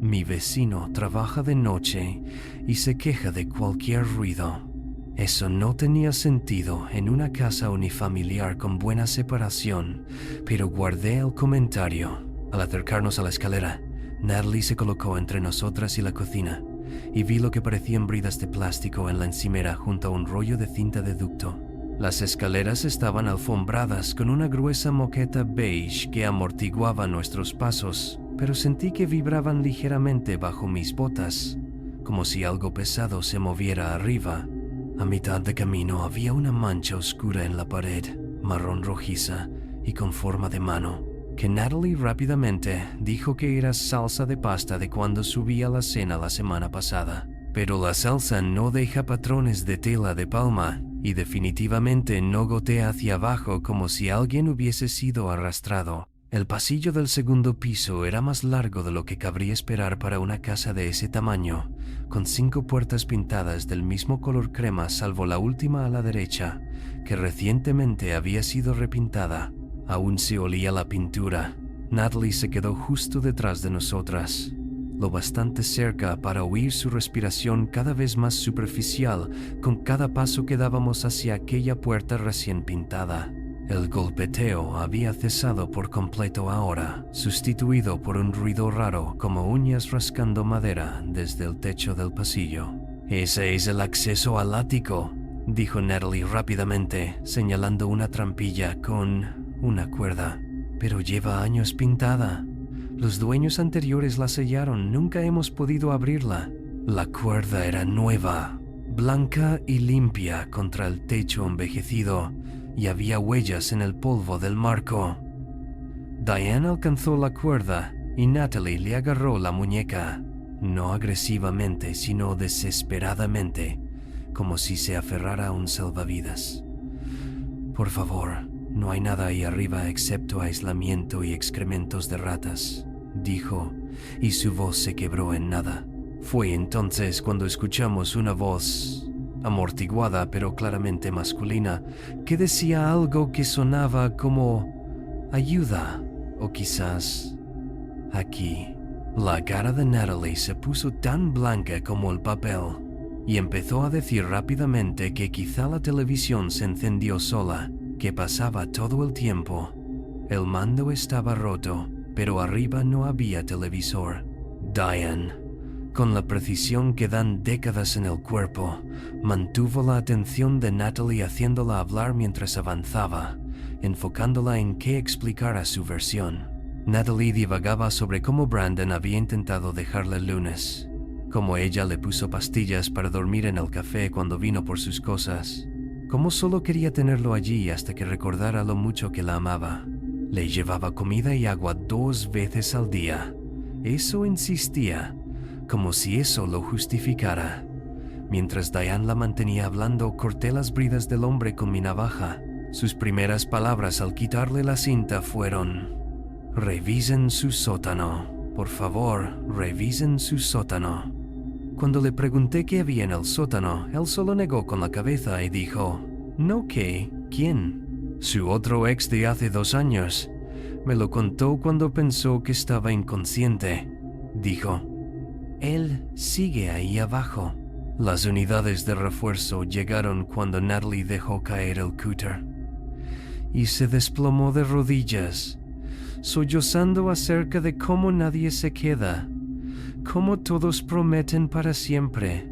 mi vecino trabaja de noche y se queja de cualquier ruido». Eso no tenía sentido en una casa unifamiliar con buena separación, pero guardé el comentario. Al acercarnos a la escalera, Natalie se colocó entre nosotras y la cocina, y vi lo que parecían bridas de plástico en la encimera junto a un rollo de cinta de ducto. Las escaleras estaban alfombradas con una gruesa moqueta beige que amortiguaba nuestros pasos, pero sentí que vibraban ligeramente bajo mis botas, como si algo pesado se moviera arriba. A mitad de camino había una mancha oscura en la pared, marrón rojiza y con forma de mano, que Natalie rápidamente dijo que era salsa de pasta de cuando subí a la cena la semana pasada. Pero la salsa no deja patrones de tela de palma y definitivamente no gotea hacia abajo como si alguien hubiese sido arrastrado. El pasillo del segundo piso era más largo de lo que cabría esperar para una casa de ese tamaño, con 5 puertas pintadas del mismo color crema salvo la última a la derecha, que recientemente había sido repintada. Aún se olía la pintura. Natalie se quedó justo detrás de nosotras, lo bastante cerca para oír su respiración cada vez más superficial con cada paso que dábamos hacia aquella puerta recién pintada. El golpeteo había cesado por completo ahora, sustituido por un ruido raro como uñas rascando madera desde el techo del pasillo. «Ese es el acceso al ático», dijo Natalie rápidamente, señalando una trampilla con una cuerda. «Pero lleva años pintada. Los dueños anteriores la sellaron, nunca hemos podido abrirla». La cuerda era nueva, blanca y limpia contra el techo envejecido, y había huellas en el polvo del marco. Diane alcanzó la cuerda y Natalie le agarró la muñeca, no agresivamente, sino desesperadamente, como si se aferrara a un salvavidas. «Por favor, no hay nada ahí arriba excepto aislamiento y excrementos de ratas», dijo, y su voz se quebró en nada. Fue entonces cuando escuchamos una voz amortiguada pero claramente masculina, que decía algo que sonaba como «ayuda» o quizás «aquí». La cara de Natalie se puso tan blanca como el papel y empezó a decir rápidamente que quizá la televisión se encendió sola, que pasaba todo el tiempo. El mando estaba roto, pero arriba no había televisor. Diane, con la precisión que dan décadas en el cuerpo, mantuvo la atención de Natalie haciéndola hablar mientras avanzaba, enfocándola en qué explicara su versión. Natalie divagaba sobre cómo Brandon había intentado dejarla el lunes, cómo ella le puso pastillas para dormir en el café cuando vino por sus cosas, cómo solo quería tenerlo allí hasta que recordara lo mucho que la amaba. Le llevaba comida y agua 2 veces al día. Eso insistía, como si eso lo justificara. Mientras Diane la mantenía hablando, corté las bridas del hombre con mi navaja. Sus primeras palabras al quitarle la cinta fueron: «Revisen su sótano. Por favor, revisen su sótano». Cuando le pregunté qué había en el sótano, él solo negó con la cabeza y dijo: «¿No qué? ¿Quién?» «Su otro ex de hace 2 años. Me lo contó cuando pensó que estaba inconsciente», dijo. «Él sigue ahí abajo». Las unidades de refuerzo llegaron cuando Natalie dejó caer el cúter y se desplomó de rodillas, sollozando acerca de cómo nadie se queda, cómo todos prometen para siempre,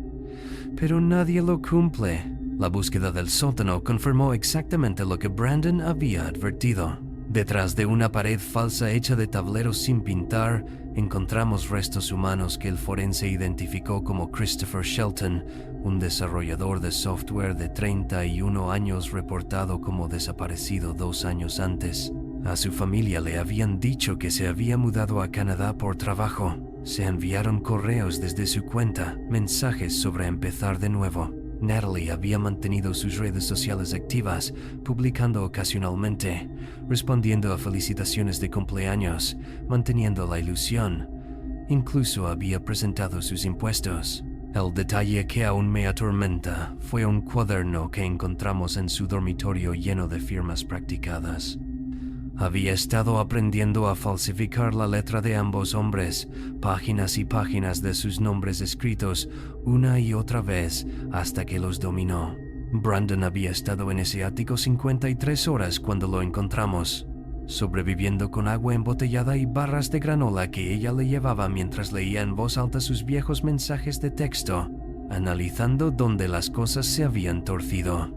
pero nadie lo cumple. La búsqueda del sótano confirmó exactamente lo que Brandon había advertido. Detrás de una pared falsa hecha de tableros sin pintar, encontramos restos humanos que el forense identificó como Christopher Shelton, un desarrollador de software de 31 años reportado como desaparecido 2 años antes. A su familia le habían dicho que se había mudado a Canadá por trabajo. Se enviaron correos desde su cuenta, mensajes sobre empezar de nuevo. Natalie había mantenido sus redes sociales activas, publicando ocasionalmente, respondiendo a felicitaciones de cumpleaños, manteniendo la ilusión. Incluso había presentado sus impuestos. El detalle que aún me atormenta fue un cuaderno que encontramos en su dormitorio lleno de firmas practicadas. Había estado aprendiendo a falsificar la letra de ambos hombres, páginas y páginas de sus nombres escritos una y otra vez hasta que los dominó. Brandon había estado en ese ático 53 horas cuando lo encontramos, sobreviviendo con agua embotellada y barras de granola que ella le llevaba mientras leía en voz alta sus viejos mensajes de texto, analizando dónde las cosas se habían torcido.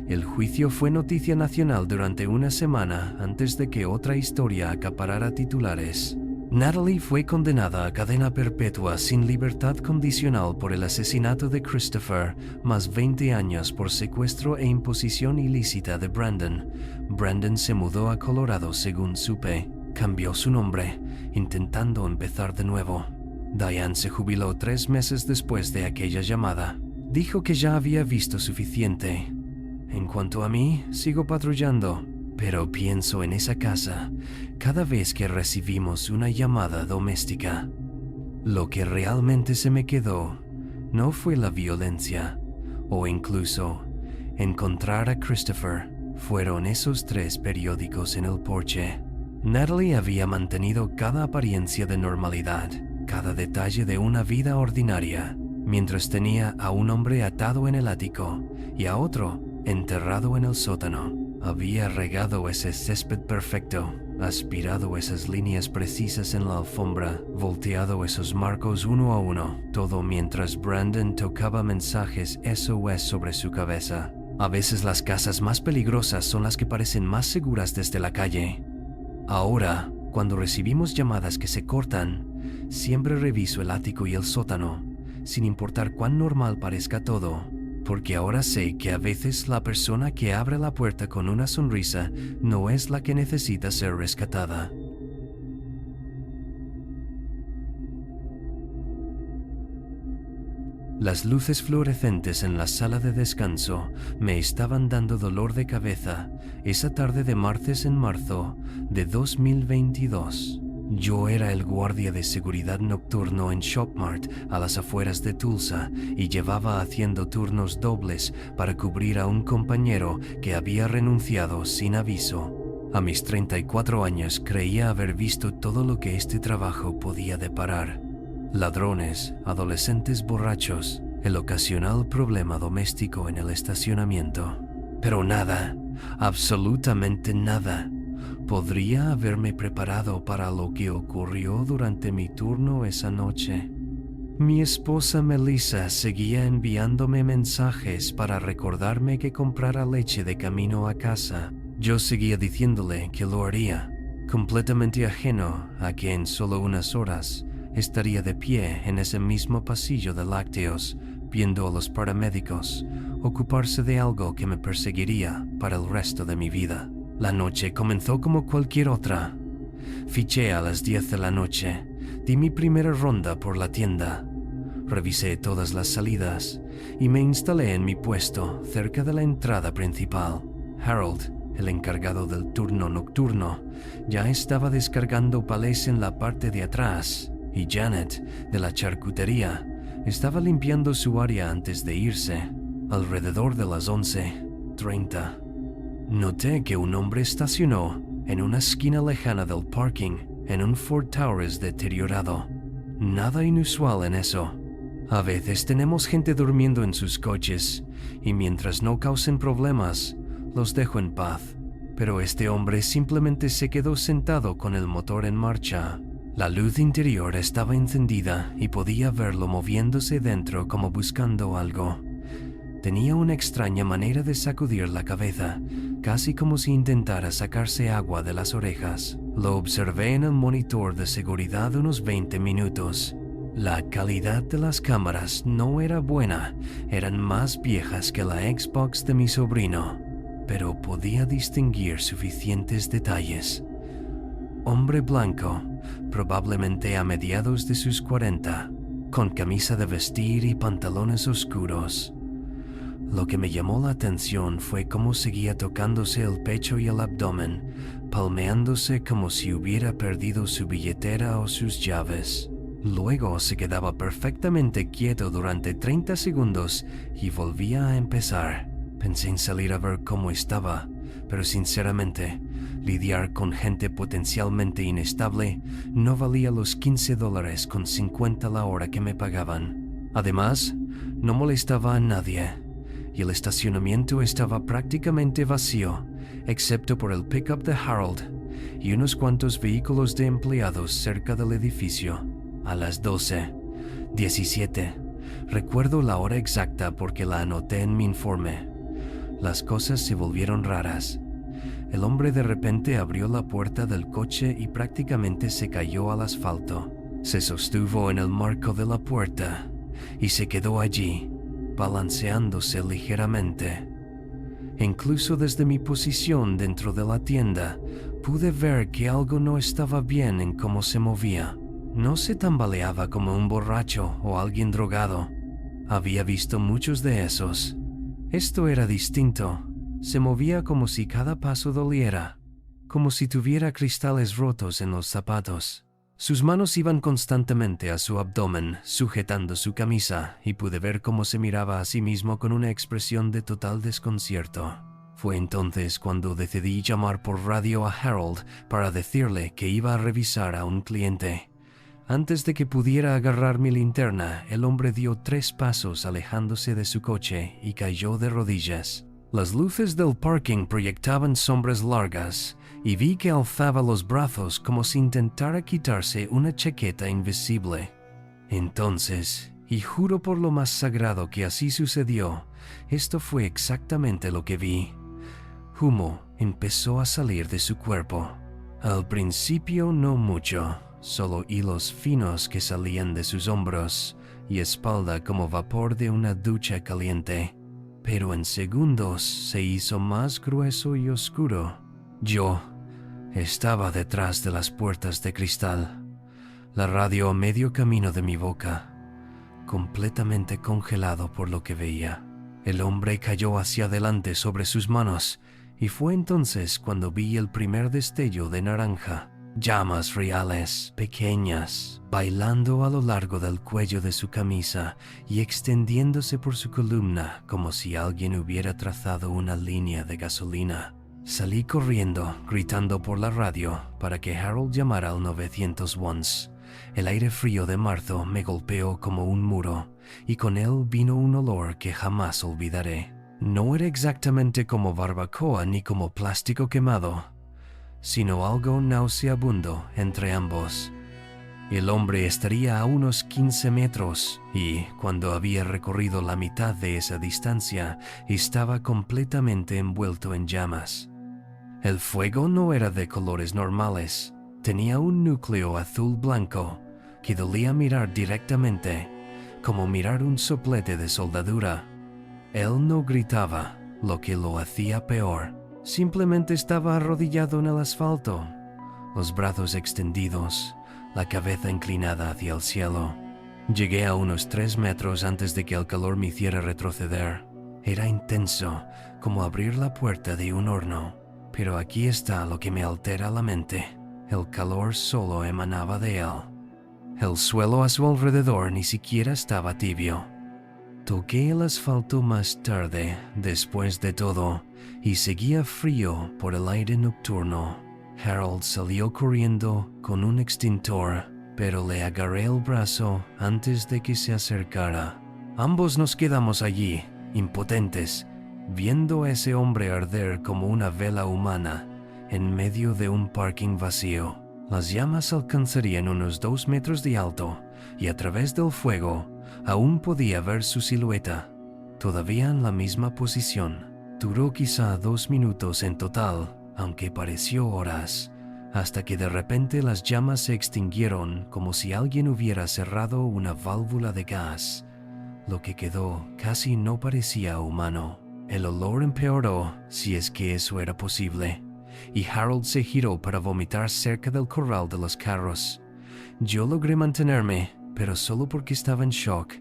El juicio fue noticia nacional durante una semana antes de que otra historia acaparara titulares. Natalie fue condenada a cadena perpetua sin libertad condicional por el asesinato de Christopher, más 20 años por secuestro e imposición ilícita de Brandon. Brandon se mudó a Colorado según supe. Cambió su nombre, intentando empezar de nuevo. Diane se jubiló 3 meses después de aquella llamada. Dijo que ya había visto suficiente. En cuanto a mí, sigo patrullando, pero pienso en esa casa cada vez que recibimos una llamada doméstica. Lo que realmente se me quedó no fue la violencia, o incluso encontrar a Christopher. Fueron esos 3 periódicos en el porche. Natalie había mantenido cada apariencia de normalidad, cada detalle de una vida ordinaria, mientras tenía a un hombre atado en el ático y a otro enterrado en el sótano. Había regado ese césped perfecto, aspirado esas líneas precisas en la alfombra, volteado esos marcos uno a uno, todo mientras Brandon tocaba mensajes SOS sobre su cabeza. A veces las casas más peligrosas son las que parecen más seguras desde la calle. Ahora, cuando recibimos llamadas que se cortan, siempre reviso el ático y el sótano, sin importar cuán normal parezca todo. Porque ahora sé que a veces la persona que abre la puerta con una sonrisa no es la que necesita ser rescatada. Las luces fluorescentes en la sala de descanso me estaban dando dolor de cabeza esa tarde de martes en marzo de 2022. Yo era el guardia de seguridad nocturno en Shopmart a las afueras de Tulsa y llevaba haciendo turnos dobles para cubrir a un compañero que había renunciado sin aviso. A mis 34 años creía haber visto todo lo que este trabajo podía deparar. Ladrones, adolescentes borrachos, el ocasional problema doméstico en el estacionamiento. Pero nada, absolutamente nada, podría haberme preparado para lo que ocurrió durante mi turno esa noche. Mi esposa Melissa seguía enviándome mensajes para recordarme que comprara leche de camino a casa. Yo seguía diciéndole que lo haría, completamente ajeno a que en solo unas horas estaría de pie en ese mismo pasillo de lácteos, viendo a los paramédicos ocuparse de algo que me perseguiría para el resto de mi vida. La noche comenzó como cualquier otra. Fiché a las 10 de la noche, di mi primera ronda por la tienda, revisé todas las salidas y me instalé en mi puesto cerca de la entrada principal. Harold, el encargado del turno nocturno, ya estaba descargando palés en la parte de atrás y Janet, de la charcutería, estaba limpiando su área antes de irse, alrededor de las 11:30. Noté que un hombre estacionó en una esquina lejana del parking en un Ford Taurus deteriorado. Nada inusual en eso. A veces tenemos gente durmiendo en sus coches y mientras no causen problemas, los dejo en paz. Pero este hombre simplemente se quedó sentado con el motor en marcha. La luz interior estaba encendida y podía verlo moviéndose dentro como buscando algo. Tenía una extraña manera de sacudir la cabeza, casi como si intentara sacarse agua de las orejas. Lo observé en el monitor de seguridad unos 20 minutos. La calidad de las cámaras no era buena, eran más viejas que la Xbox de mi sobrino, pero podía distinguir suficientes detalles. Hombre blanco, probablemente a mediados de sus 40, con camisa de vestir y pantalones oscuros. Lo que me llamó la atención fue cómo seguía tocándose el pecho y el abdomen, palmeándose como si hubiera perdido su billetera o sus llaves. Luego se quedaba perfectamente quieto durante 30 segundos y volvía a empezar. Pensé en salir a ver cómo estaba, pero sinceramente, lidiar con gente potencialmente inestable no valía los $15.50 la hora que me pagaban. Además, no molestaba a nadie, y el estacionamiento estaba prácticamente vacío, excepto por el pickup de Harold y unos cuantos vehículos de empleados cerca del edificio. A las 12:17. Recuerdo la hora exacta porque la anoté en mi informe. Las cosas se volvieron raras. El hombre de repente abrió la puerta del coche y prácticamente se cayó al asfalto. Se sostuvo en el marco de la puerta y se quedó allí, balanceándose ligeramente. Incluso desde mi posición dentro de la tienda, pude ver que algo no estaba bien en cómo se movía. No se tambaleaba como un borracho o alguien drogado. Había visto muchos de esos. Esto era distinto. Se movía como si cada paso doliera, como si tuviera cristales rotos en los zapatos. Sus manos iban constantemente a su abdomen, sujetando su camisa, y pude ver cómo se miraba a sí mismo con una expresión de total desconcierto. Fue entonces cuando decidí llamar por radio a Harold para decirle que iba a revisar a un cliente. Antes de que pudiera agarrar mi linterna, el hombre dio 3 pasos alejándose de su coche y cayó de rodillas. Las luces del parking proyectaban sombras largas y vi que alzaba los brazos como si intentara quitarse una chaqueta invisible. Entonces, y juro por lo más sagrado que así sucedió, esto fue exactamente lo que vi. Humo empezó a salir de su cuerpo. Al principio no mucho. Solo hilos finos que salían de sus hombros y espalda como vapor de una ducha caliente. Pero en segundos se hizo más grueso y oscuro. Yo estaba detrás de las puertas de cristal, la radio a medio camino de mi boca, completamente congelado por lo que veía. El hombre cayó hacia adelante sobre sus manos y fue entonces cuando vi el primer destello de naranja. Llamas reales, pequeñas, bailando a lo largo del cuello de su camisa y extendiéndose por su columna como si alguien hubiera trazado una línea de gasolina. Salí corriendo, gritando por la radio para que Harold llamara al 911. El aire frío de marzo me golpeó como un muro, y con él vino un olor que jamás olvidaré. No era exactamente como barbacoa ni como plástico quemado, sino algo nauseabundo entre ambos. El hombre estaría a unos 15 metros y, cuando había recorrido la mitad de esa distancia, estaba completamente envuelto en llamas. El fuego no era de colores normales, tenía un núcleo azul-blanco que dolía mirar directamente, como mirar un soplete de soldadura. Él no gritaba, lo que lo hacía peor. Simplemente estaba arrodillado en el asfalto, los brazos extendidos, la cabeza inclinada hacia el cielo. Llegué a unos 3 metros antes de que el calor me hiciera retroceder. Era intenso, como abrir la puerta de un horno. Pero aquí está lo que me altera la mente. El calor solo emanaba de él. El suelo a su alrededor ni siquiera estaba tibio. Toqué el asfalto más tarde, después de todo, y seguía frío por el aire nocturno. Harold salió corriendo con un extintor, pero le agarré el brazo antes de que se acercara. Ambos nos quedamos allí, impotentes, viendo a ese hombre arder como una vela humana en medio de un parking vacío. Las llamas alcanzarían unos 2 metros de alto y a través del fuego aún podía ver su silueta, todavía en la misma posición. Duró quizá 2 minutos en total, aunque pareció horas, hasta que de repente las llamas se extinguieron como si alguien hubiera cerrado una válvula de gas. Lo que quedó casi no parecía humano. El olor empeoró, si es que eso era posible, y Harold se giró para vomitar cerca del corral de los carros. Yo logré mantenerme, pero solo porque estaba en shock.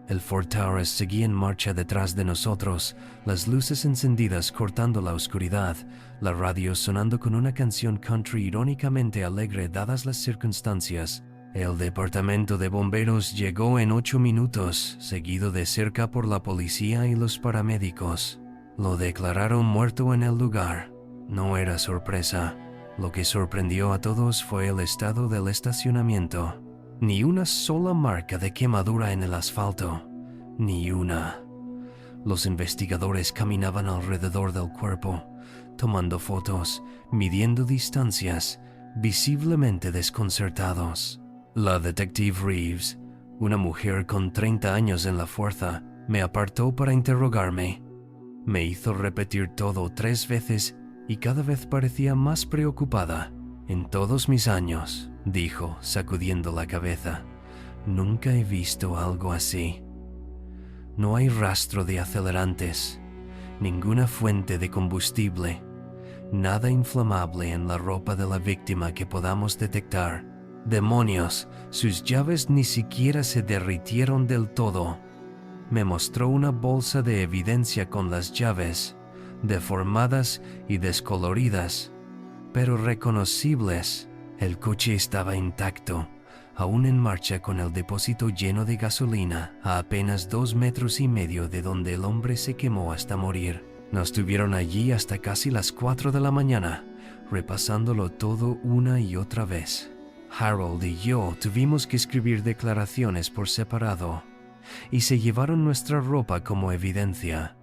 El Ford Taurus seguía en marcha detrás de nosotros, las luces encendidas cortando la oscuridad, la radio sonando con una canción country irónicamente alegre dadas las circunstancias. El departamento de bomberos llegó en 8 minutos, seguido de cerca por la policía y los paramédicos. Lo declararon muerto en el lugar. No era sorpresa. Lo que sorprendió a todos fue el estado del estacionamiento. Ni una sola marca de quemadura en el asfalto. Ni una. Los investigadores caminaban alrededor del cuerpo, tomando fotos, midiendo distancias, visiblemente desconcertados. La detective Reeves, una mujer con 30 años en la fuerza, me apartó para interrogarme. Me hizo repetir todo 3 veces y cada vez parecía más preocupada. En todos mis años, dijo, sacudiendo la cabeza, nunca he visto algo así. No hay rastro de acelerantes, ninguna fuente de combustible, nada inflamable en la ropa de la víctima que podamos detectar. ¡Demonios! Sus llaves ni siquiera se derritieron del todo. Me mostró una bolsa de evidencia con las llaves, deformadas y descoloridas, pero reconocibles. El coche estaba intacto, aún en marcha con el depósito lleno de gasolina, a apenas 2,5 metros de donde el hombre se quemó hasta morir. Nos tuvieron allí hasta casi las 4 de la mañana, repasándolo todo una y otra vez. Harold y yo tuvimos que escribir declaraciones por separado, y se llevaron nuestra ropa como evidencia.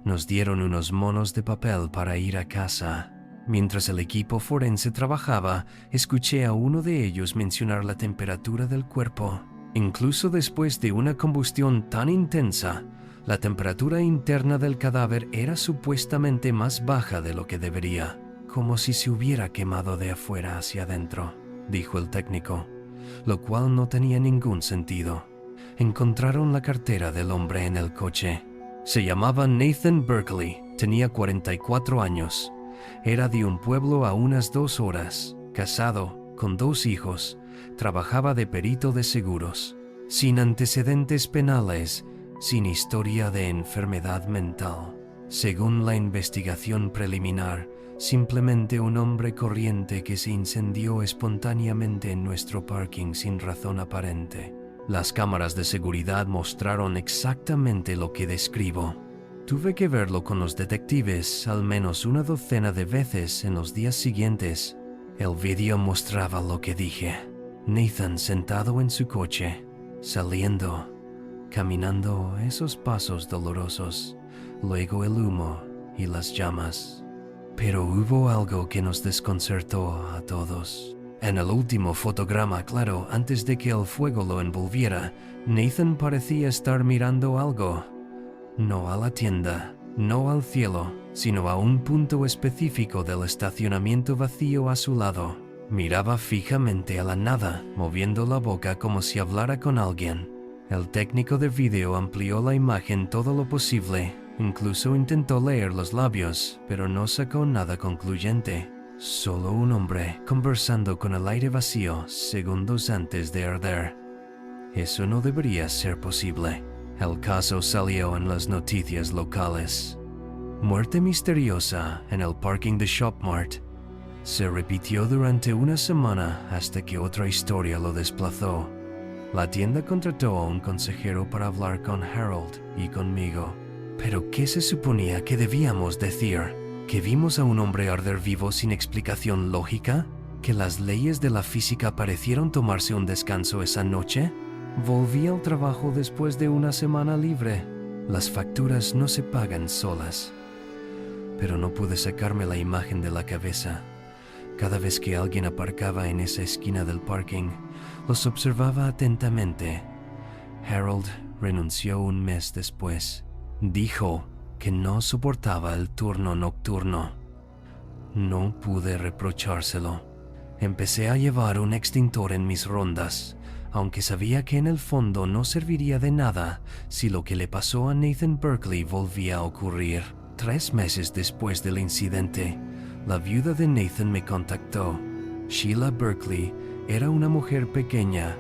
Nos dieron unos monos de papel para ir a casa. Mientras el equipo forense trabajaba, escuché a uno de ellos mencionar la temperatura del cuerpo. Incluso después de una combustión tan intensa, la temperatura interna del cadáver era supuestamente más baja de lo que debería, como si se hubiera quemado de afuera hacia adentro, dijo el técnico, lo cual no tenía ningún sentido. Encontraron la cartera del hombre en el coche. Se llamaba Nathan Berkeley, tenía 44 años. Era de un pueblo a unas 2 horas, casado, con 2 hijos, trabajaba de perito de seguros, sin antecedentes penales, sin historia de enfermedad mental. Según la investigación preliminar, simplemente un hombre corriente que se incendió espontáneamente en nuestro parking sin razón aparente. Las cámaras de seguridad mostraron exactamente lo que describo. Tuve que verlo con los detectives al menos una docena de veces en los días siguientes. El vídeo mostraba lo que dije. Nathan sentado en su coche, saliendo, caminando esos pasos dolorosos, luego el humo y las llamas. Pero hubo algo que nos desconcertó a todos. En el último fotograma, claro, antes de que el fuego lo envolviera, Nathan parecía estar mirando algo. No a la tienda, no al cielo, sino a un punto específico del estacionamiento vacío a su lado. Miraba fijamente a la nada, moviendo la boca como si hablara con alguien. El técnico de vídeo amplió la imagen todo lo posible. Incluso intentó leer los labios, pero no sacó nada concluyente. Solo un hombre conversando con el aire vacío segundos antes de arder. Eso no debería ser posible. El caso salió en las noticias locales. Muerte misteriosa en el parking de Shopmart. Se repitió durante una semana hasta que otra historia lo desplazó. La tienda contrató a un consejero para hablar con Harold y conmigo. ¿Pero qué se suponía que debíamos decir? ¿Que vimos a un hombre arder vivo sin explicación lógica? ¿Que las leyes de la física parecieron tomarse un descanso esa noche? Volví al trabajo después de una semana libre. Las facturas no se pagan solas. Pero no pude sacarme la imagen de la cabeza. Cada vez que alguien aparcaba en esa esquina del parking, los observaba atentamente. Harold renunció un mes después. Dijo que no soportaba el turno nocturno. No pude reprochárselo. Empecé a llevar un extintor en mis rondas, aunque sabía que en el fondo no serviría de nada si lo que le pasó a Nathan Berkeley volvía a ocurrir. 3 meses después del incidente, la viuda de Nathan me contactó. Sheila Berkeley era una mujer pequeña,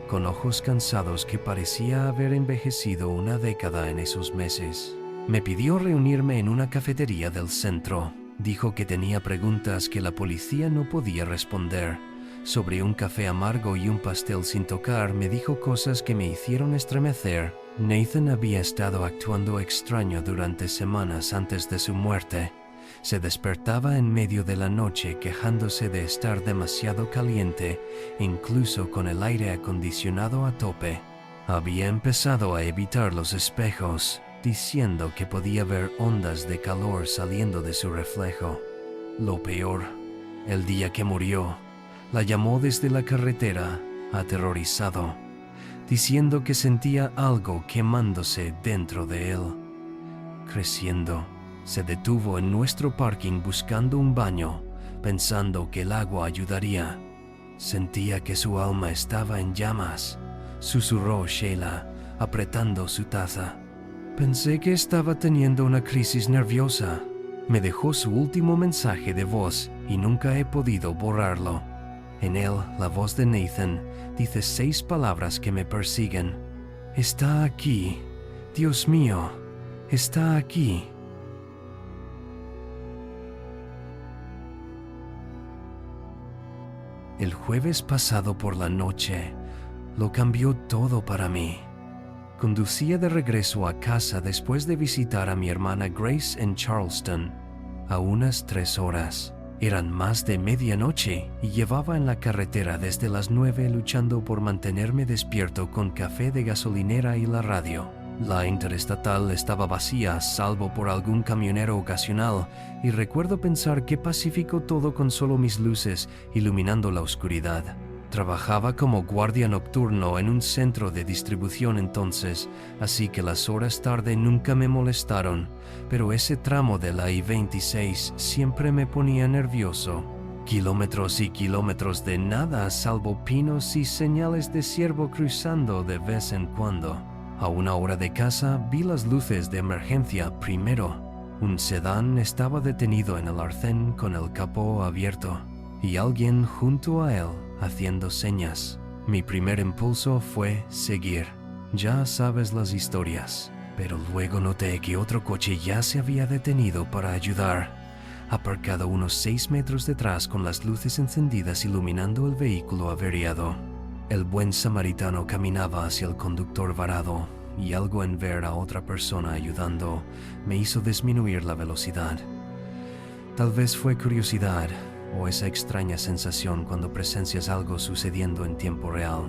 con ojos cansados que parecía haber envejecido una década en esos meses. Me pidió reunirme en una cafetería del centro. Dijo que tenía preguntas que la policía no podía responder. Sobre un café amargo y un pastel sin tocar, me dijo cosas que me hicieron estremecer. Nathan había estado actuando extraño durante semanas antes de su muerte. Se despertaba en medio de la noche quejándose de estar demasiado caliente, incluso con el aire acondicionado a tope. Había empezado a evitar los espejos, diciendo que podía ver ondas de calor saliendo de su reflejo. Lo peor, el día que murió, la llamó desde la carretera, aterrorizado, diciendo que sentía algo quemándose dentro de él. Creciendo, se detuvo en nuestro parking buscando un baño, pensando que el agua ayudaría. Sentía que su alma estaba en llamas, susurró Sheila, apretando su taza. Pensé que estaba teniendo una crisis nerviosa. Me dejó su último mensaje de voz y nunca he podido borrarlo. En él, la voz de Nathan dice 6 palabras que me persiguen. Está aquí. Dios mío, está aquí. El jueves pasado por la noche, lo cambió todo para mí. Conducía de regreso a casa después de visitar a mi hermana Grace en Charleston, a unas 3 horas. Eran más de medianoche y llevaba en la carretera desde las 9 luchando por mantenerme despierto con café de gasolinera y la radio. La interestatal estaba vacía, salvo por algún camionero ocasional, y recuerdo pensar qué pacífico todo con solo mis luces iluminando la oscuridad. Trabajaba como guardia nocturno en un centro de distribución entonces, así que las horas tarde nunca me molestaron, pero ese tramo de la I-26 siempre me ponía nervioso. Kilómetros y kilómetros de nada salvo pinos y señales de ciervo cruzando de vez en cuando. A 1 hora de casa vi las luces de emergencia primero. Un sedán estaba detenido en el arcén con el capó abierto y alguien junto a él haciendo señas. Mi primer impulso fue seguir. Ya sabes las historias. Pero luego noté que otro coche ya se había detenido para ayudar, aparcado unos 6 metros detrás con las luces encendidas iluminando el vehículo averiado. El buen samaritano caminaba hacia el conductor varado, y algo en ver a otra persona ayudando me hizo disminuir la velocidad. Tal vez fue curiosidad o esa extraña sensación cuando presencias algo sucediendo en tiempo real.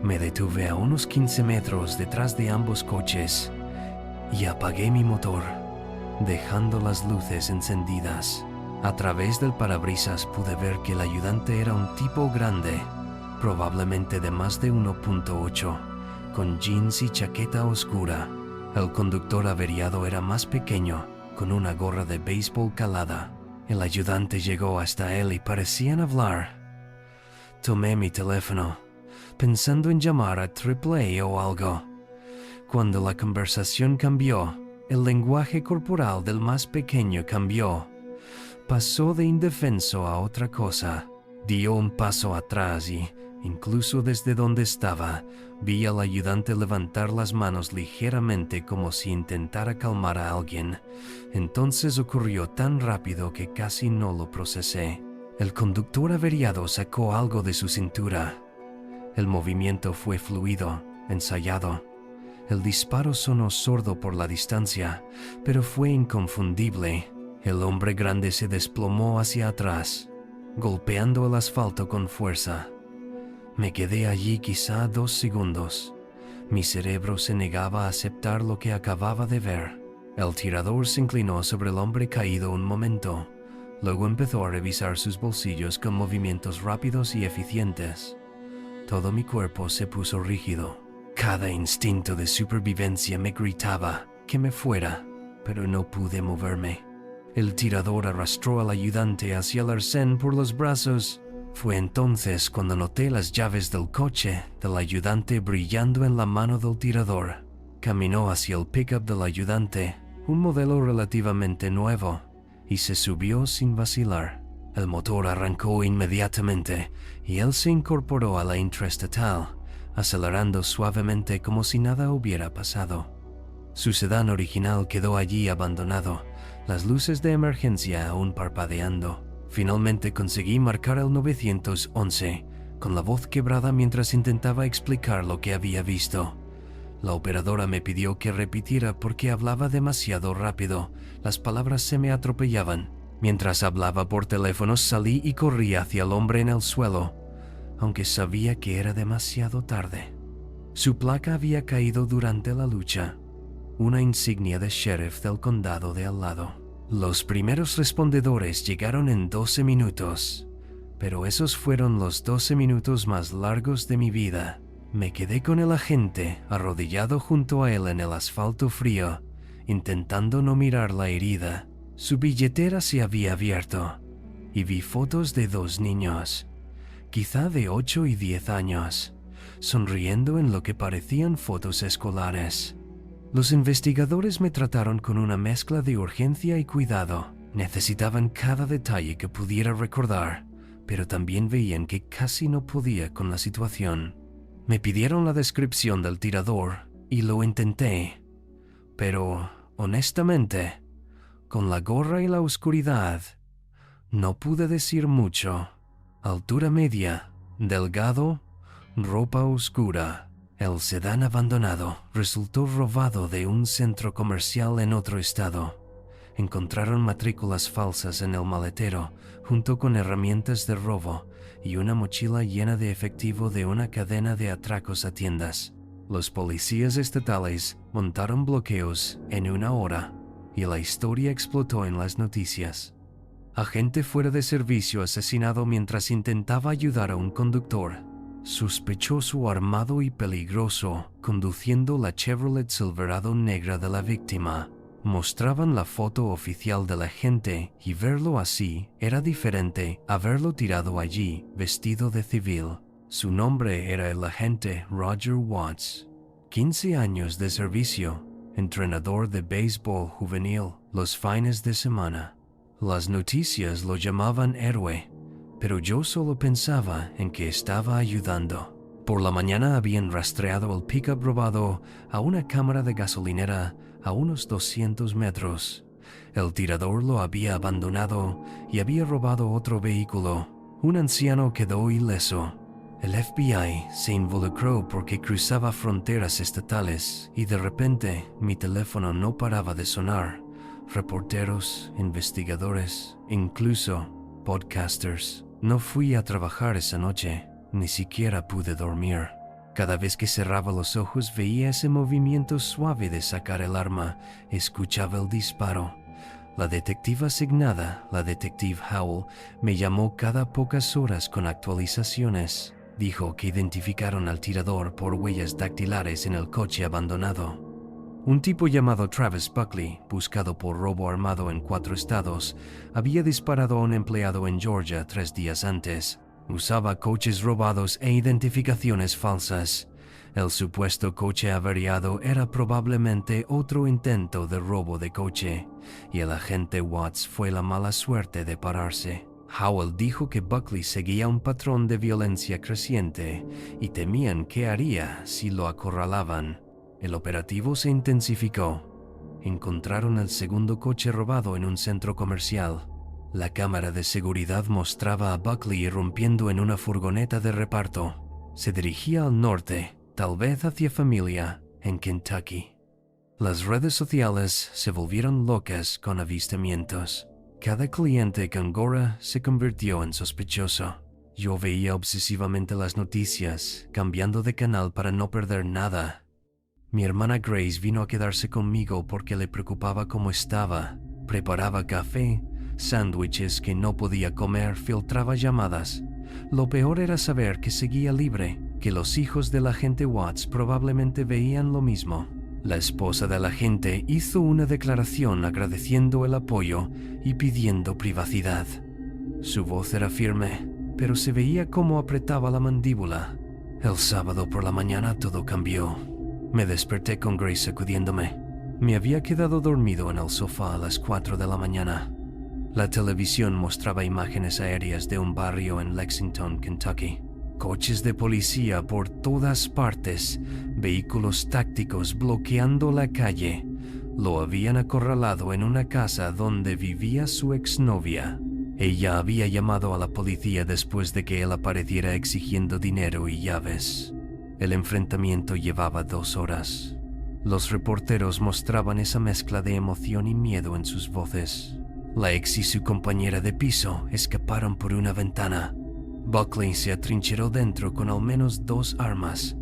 Me detuve a unos 15 metros detrás de ambos coches y apagué mi motor, dejando las luces encendidas. A través del parabrisas pude ver que el ayudante era un tipo grande, probablemente de más de 1.8, con jeans y chaqueta oscura. El conductor averiado era más pequeño, con una gorra de béisbol calada. El ayudante llegó hasta él y parecían hablar. Tomé mi teléfono, pensando en llamar a AAA o algo. Cuando la conversación cambió, el lenguaje corporal del más pequeño cambió. Pasó de indefenso a otra cosa. Dio un paso atrás y, incluso desde donde estaba, vi al ayudante levantar las manos ligeramente como si intentara calmar a alguien. Entonces ocurrió tan rápido que casi no lo procesé. El conductor averiado sacó algo de su cintura. El movimiento fue fluido, ensayado. El disparo sonó sordo por la distancia, pero fue inconfundible. El hombre grande se desplomó hacia atrás, golpeando el asfalto con fuerza. Me quedé allí quizá 2 segundos. Mi cerebro se negaba a aceptar lo que acababa de ver. El tirador se inclinó sobre el hombre caído un momento. Luego empezó a revisar sus bolsillos con movimientos rápidos y eficientes. Todo mi cuerpo se puso rígido. Cada instinto de supervivencia me gritaba que me fuera, pero no pude moverme. El tirador arrastró al ayudante hacia el arcén por los brazos. Fue entonces cuando noté las llaves del coche del ayudante brillando en la mano del tirador. Caminó hacia el pickup del ayudante, un modelo relativamente nuevo, y se subió sin vacilar. El motor arrancó inmediatamente y él se incorporó a la intraestatal, acelerando suavemente como si nada hubiera pasado. Su sedán original quedó allí abandonado, las luces de emergencia aún parpadeando. Finalmente conseguí marcar el 911, con la voz quebrada mientras intentaba explicar lo que había visto. La operadora me pidió que repitiera porque hablaba demasiado rápido, las palabras se me atropellaban. Mientras hablaba por teléfono salí y corrí hacia el hombre en el suelo, aunque sabía que era demasiado tarde. Su placa había caído durante la lucha, una insignia de sheriff del condado de al lado. Los primeros respondedores llegaron en 12 minutos, pero esos fueron los 12 minutos más largos de mi vida. Me quedé con el agente arrodillado junto a él en el asfalto frío, intentando no mirar la herida. Su billetera se había abierto y vi fotos de 2 niños, quizá de 8 y 10 años, sonriendo en lo que parecían fotos escolares. Los investigadores me trataron con una mezcla de urgencia y cuidado. Necesitaban cada detalle que pudiera recordar, pero también veían que casi no podía con la situación. Me pidieron la descripción del tirador y lo intenté, pero, honestamente, con la gorra y la oscuridad, no pude decir mucho. Altura media, delgado, ropa oscura. El sedán abandonado resultó robado de un centro comercial en otro estado. Encontraron matrículas falsas en el maletero, junto con herramientas de robo y una mochila llena de efectivo de una cadena de atracos a tiendas. Los policías estatales montaron bloqueos en 1 hora y la historia explotó en las noticias. Agente fuera de servicio asesinado mientras intentaba ayudar a un conductor. Sospechoso armado y peligroso conduciendo la Chevrolet Silverado negra de la víctima. Mostraban la foto oficial del agente y verlo así era diferente a verlo tirado allí vestido de civil. Su nombre era el agente Roger Watts. 15 años de servicio, entrenador de béisbol juvenil los fines de semana. Las noticias lo llamaban héroe, pero yo solo pensaba en que estaba ayudando. Por la mañana habían rastreado el pickup robado a una cámara de gasolinera a unos 200 metros. El tirador lo había abandonado y había robado otro vehículo. Un anciano quedó ileso. El FBI se involucró porque cruzaba fronteras estatales y de repente mi teléfono no paraba de sonar. Reporteros, investigadores, incluso podcasters. No fui a trabajar esa noche, ni siquiera pude dormir. Cada vez que cerraba los ojos veía ese movimiento suave de sacar el arma, escuchaba el disparo. La detective asignada, la detective Howell, me llamó cada pocas horas con actualizaciones. Dijo que identificaron al tirador por huellas dactilares en el coche abandonado. Un tipo llamado Travis Buckley, buscado por robo armado en 4 estados, había disparado a un empleado en Georgia 3 días antes. Usaba coches robados e identificaciones falsas. El supuesto coche averiado era probablemente otro intento de robo de coche, y el agente Watts fue la mala suerte de pararse. Howell dijo que Buckley seguía un patrón de violencia creciente y temían qué haría si lo acorralaban. El operativo se intensificó. Encontraron el segundo coche robado en un centro comercial. La cámara de seguridad mostraba a Buckley irrumpiendo en una furgoneta de reparto. Se dirigía al norte, tal vez hacia Familia, en Kentucky. Las redes sociales se volvieron locas con avistamientos. Cada cliente con gorra se convirtió en sospechoso. Yo veía obsesivamente las noticias, cambiando de canal para no perder nada. Mi hermana Grace vino a quedarse conmigo porque le preocupaba cómo estaba. Preparaba café, sándwiches que no podía comer, filtraba llamadas. Lo peor era saber que seguía libre, que los hijos del agente Watts probablemente veían lo mismo. La esposa del agente hizo una declaración agradeciendo el apoyo y pidiendo privacidad. Su voz era firme, pero se veía cómo apretaba la mandíbula. El sábado por la mañana todo cambió. Me desperté con Grace sacudiéndome. Me había quedado dormido en el sofá a las 4 de la mañana. La televisión mostraba imágenes aéreas de un barrio en Lexington, Kentucky. Coches de policía por todas partes, vehículos tácticos bloqueando la calle. Lo habían acorralado en una casa donde vivía su exnovia. Ella había llamado a la policía después de que él apareciera exigiendo dinero y llaves. El enfrentamiento llevaba 2 horas. Los reporteros mostraban esa mezcla de emoción y miedo en sus voces. La ex y su compañera de piso escaparon por una ventana. Buckley se atrincheró dentro con al menos 2 armas.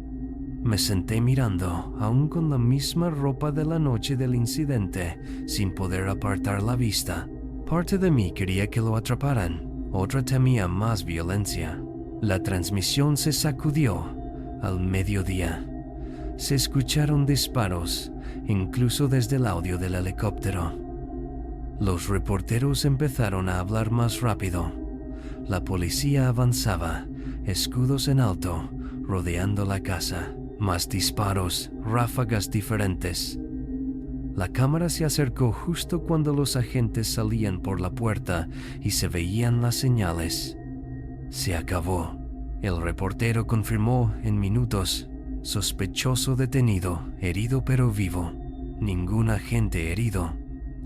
Me senté mirando, aún con la misma ropa de la noche del incidente, sin poder apartar la vista. Parte de mí quería que lo atraparan, otra temía más violencia. La transmisión se sacudió al mediodía. Se escucharon disparos, incluso desde el audio del helicóptero. Los reporteros empezaron a hablar más rápido. La policía avanzaba, escudos en alto, rodeando la casa. Más disparos, ráfagas diferentes. La cámara se acercó justo cuando los agentes salían por la puerta y se veían las señales. Se acabó. El reportero confirmó en minutos. Sospechoso detenido, herido pero vivo. Ningún agente herido.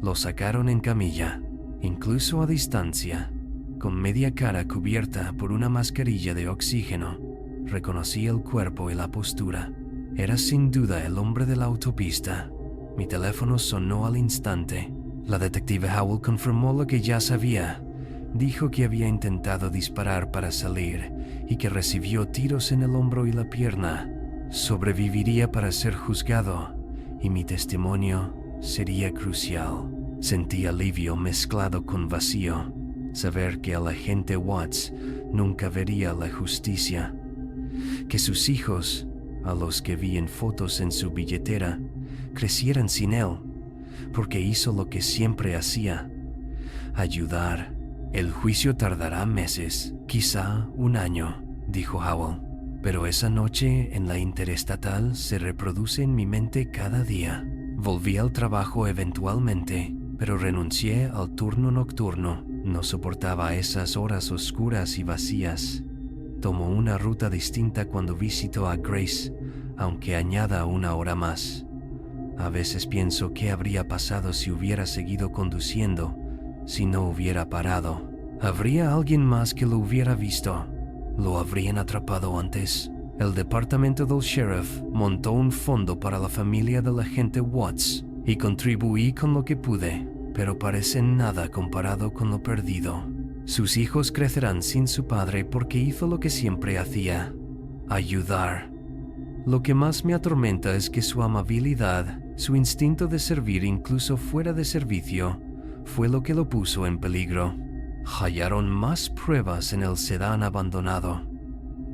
Lo sacaron en camilla, incluso a distancia. Con media cara cubierta por una mascarilla de oxígeno, reconocí el cuerpo y la postura. Era sin duda el hombre de la autopista. Mi teléfono sonó al instante. La detective Howell confirmó lo que ya sabía. Dijo que había intentado disparar para salir y que recibió tiros en el hombro y la pierna. Sobreviviría para ser juzgado y mi testimonio sería crucial. Sentí alivio mezclado con vacío. Saber que el agente Watts nunca vería la justicia. Que sus hijos, a los que vi en fotos en su billetera, crecieran sin él, porque hizo lo que siempre hacía: ayudar. El juicio tardará meses, quizá 1 año, dijo Howell, pero esa noche en la interestatal se reproduce en mi mente cada día. Volví al trabajo eventualmente, pero renuncié al turno nocturno. No soportaba esas horas oscuras y vacías. Tomo una ruta distinta cuando visito a Grace, aunque añada 1 hora más. A veces pienso qué habría pasado si hubiera seguido conduciendo, si no hubiera parado. ¿Habría alguien más que lo hubiera visto? Lo habrían atrapado antes. El departamento del sheriff montó un fondo para la familia del agente Watts y contribuí con lo que pude, pero parece nada comparado con lo perdido. Sus hijos crecerán sin su padre porque hizo lo que siempre hacía: ayudar. Lo que más me atormenta es que su amabilidad, su instinto de servir incluso fuera de servicio, fue lo que lo puso en peligro. Hallaron más pruebas en el sedán abandonado.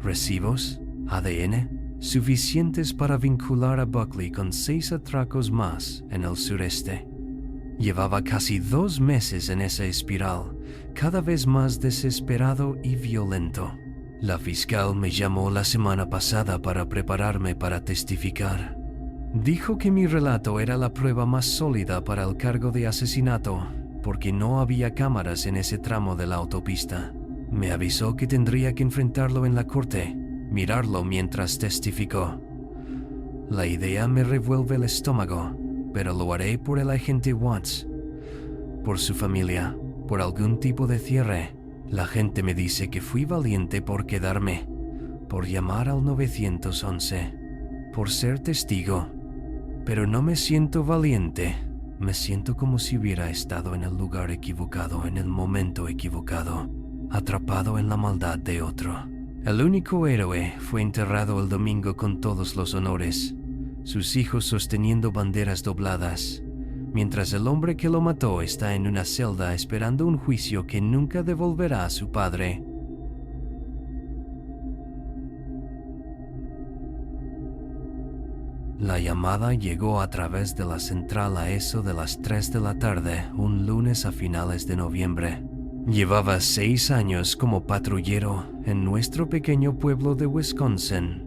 Recibos, ADN, suficientes para vincular a Buckley con 6 atracos más en el sureste. Llevaba casi 2 meses en esa espiral, cada vez más desesperado y violento. La fiscal me llamó la semana pasada para prepararme para testificar. Dijo que mi relato era la prueba más sólida para el cargo de asesinato, porque no había cámaras en ese tramo de la autopista. Me avisó que tendría que enfrentarlo en la corte, mirarlo mientras testificó. La idea me revuelve el estómago, pero lo haré por el agente Watts, por su familia, por algún tipo de cierre. La gente me dice que fui valiente por quedarme, por llamar al 911, por ser testigo. Pero no me siento valiente. Me siento como si hubiera estado en el lugar equivocado en el momento equivocado, atrapado en la maldad de otro. El único héroe fue enterrado el domingo con todos los honores, sus hijos sosteniendo banderas dobladas, mientras el hombre que lo mató está en una celda esperando un juicio que nunca devolverá a su padre. La llamada llegó a través de la central a eso de las 3 de la tarde, un lunes a finales de noviembre. Llevaba 6 años como patrullero en nuestro pequeño pueblo de Wisconsin,